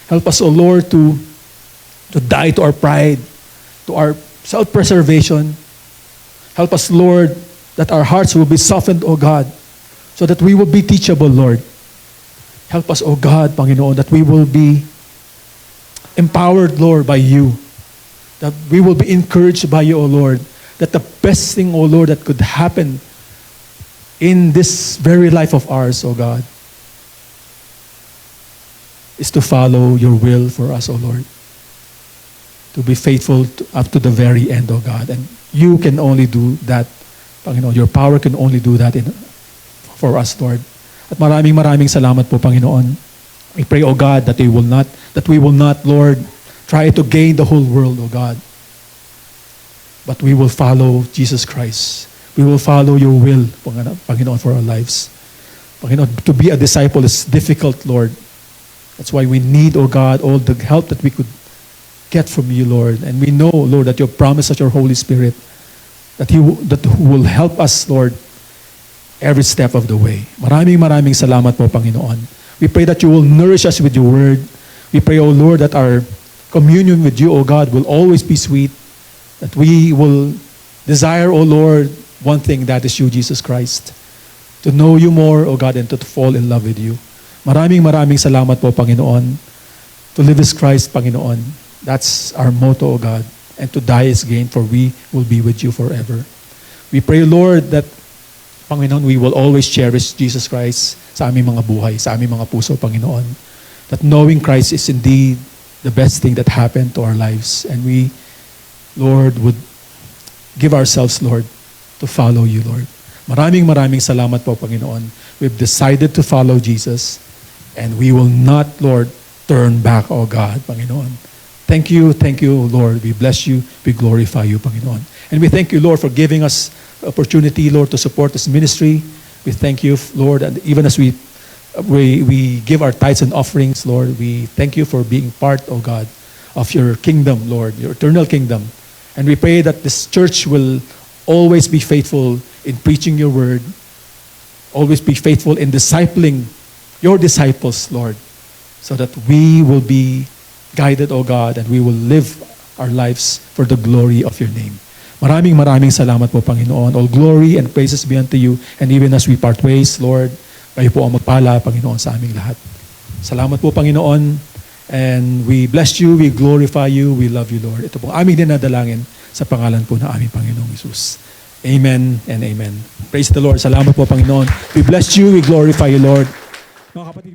Help us, O Lord, to die to our pride, to our self-preservation. Help us, Lord, that our hearts will be softened, O God, so that we will be teachable, Lord. Help us, O God, Panginoon, that we will be empowered, Lord, by you. That we will be encouraged by you, O Lord. That the best thing, O Lord, that could happen in this very life of ours, O God, is to follow your will for us, O Lord. To be faithful up to the very end, O God. And you can only do that, Panginoon. Your power can only do that for us, Lord. At maraming salamat po, Panginoon. We pray, O God, that we will not, Lord, try to gain the whole world, O God. But we will follow Jesus Christ. We will follow your will, Panginoon, for our lives. Panginoon, to be a disciple is difficult, Lord. That's why we need, O God, all the help that we could get from you, Lord. And we know, Lord, that your promise of your Holy Spirit, that will help us, Lord, every step of the way. Maraming salamat po, Panginoon. We pray that you will nourish us with your word. We pray, O Lord, that our communion with you, O God, will always be sweet. That we will desire, O Lord, one thing, that is you, Jesus Christ. To know you more, O God, and to fall in love with you. Maraming salamat po, Panginoon. To live is Christ, Panginoon. That's our motto, O God. And to die is gain, for we will be with you forever. We pray, Lord, that, Panginoon, we will always cherish Jesus Christ sa aming mga buhay, sa aming mga puso, Panginoon. That knowing Christ is indeed the best thing that happened to our lives. And we, Lord, would give ourselves, Lord, to follow you, Lord. Maraming salamat po, Panginoon. We've decided to follow Jesus, and we will not, Lord, turn back, O God, Panginoon. Thank you, Lord. We bless you. We glorify you, Panginoon. And we thank you, Lord, for giving us the opportunity, Lord, to support this ministry. We thank you, Lord, and even as we give our tithes and offerings, Lord, we thank you for being part, O God, of your kingdom, Lord, your eternal kingdom. And we pray that this church will always be faithful in preaching your word, always be faithful in discipling your disciples, Lord, so that we will be guided, O God, and we will live our lives for the glory of your name. Maraming salamat po, Panginoon. All glory and praises be unto you. And even as we part ways, Lord, kayo po ang magpala, Panginoon, sa aming lahat. Salamat po, Panginoon. And we bless you, we glorify you, we love you, Lord. Ito po aming dinadalangin sa pangalan po ng aming Panginoong Jesus. Amen and amen. Praise the Lord. Salamat po, Panginoon. We bless you, we glorify you, Lord. Mga kapatid,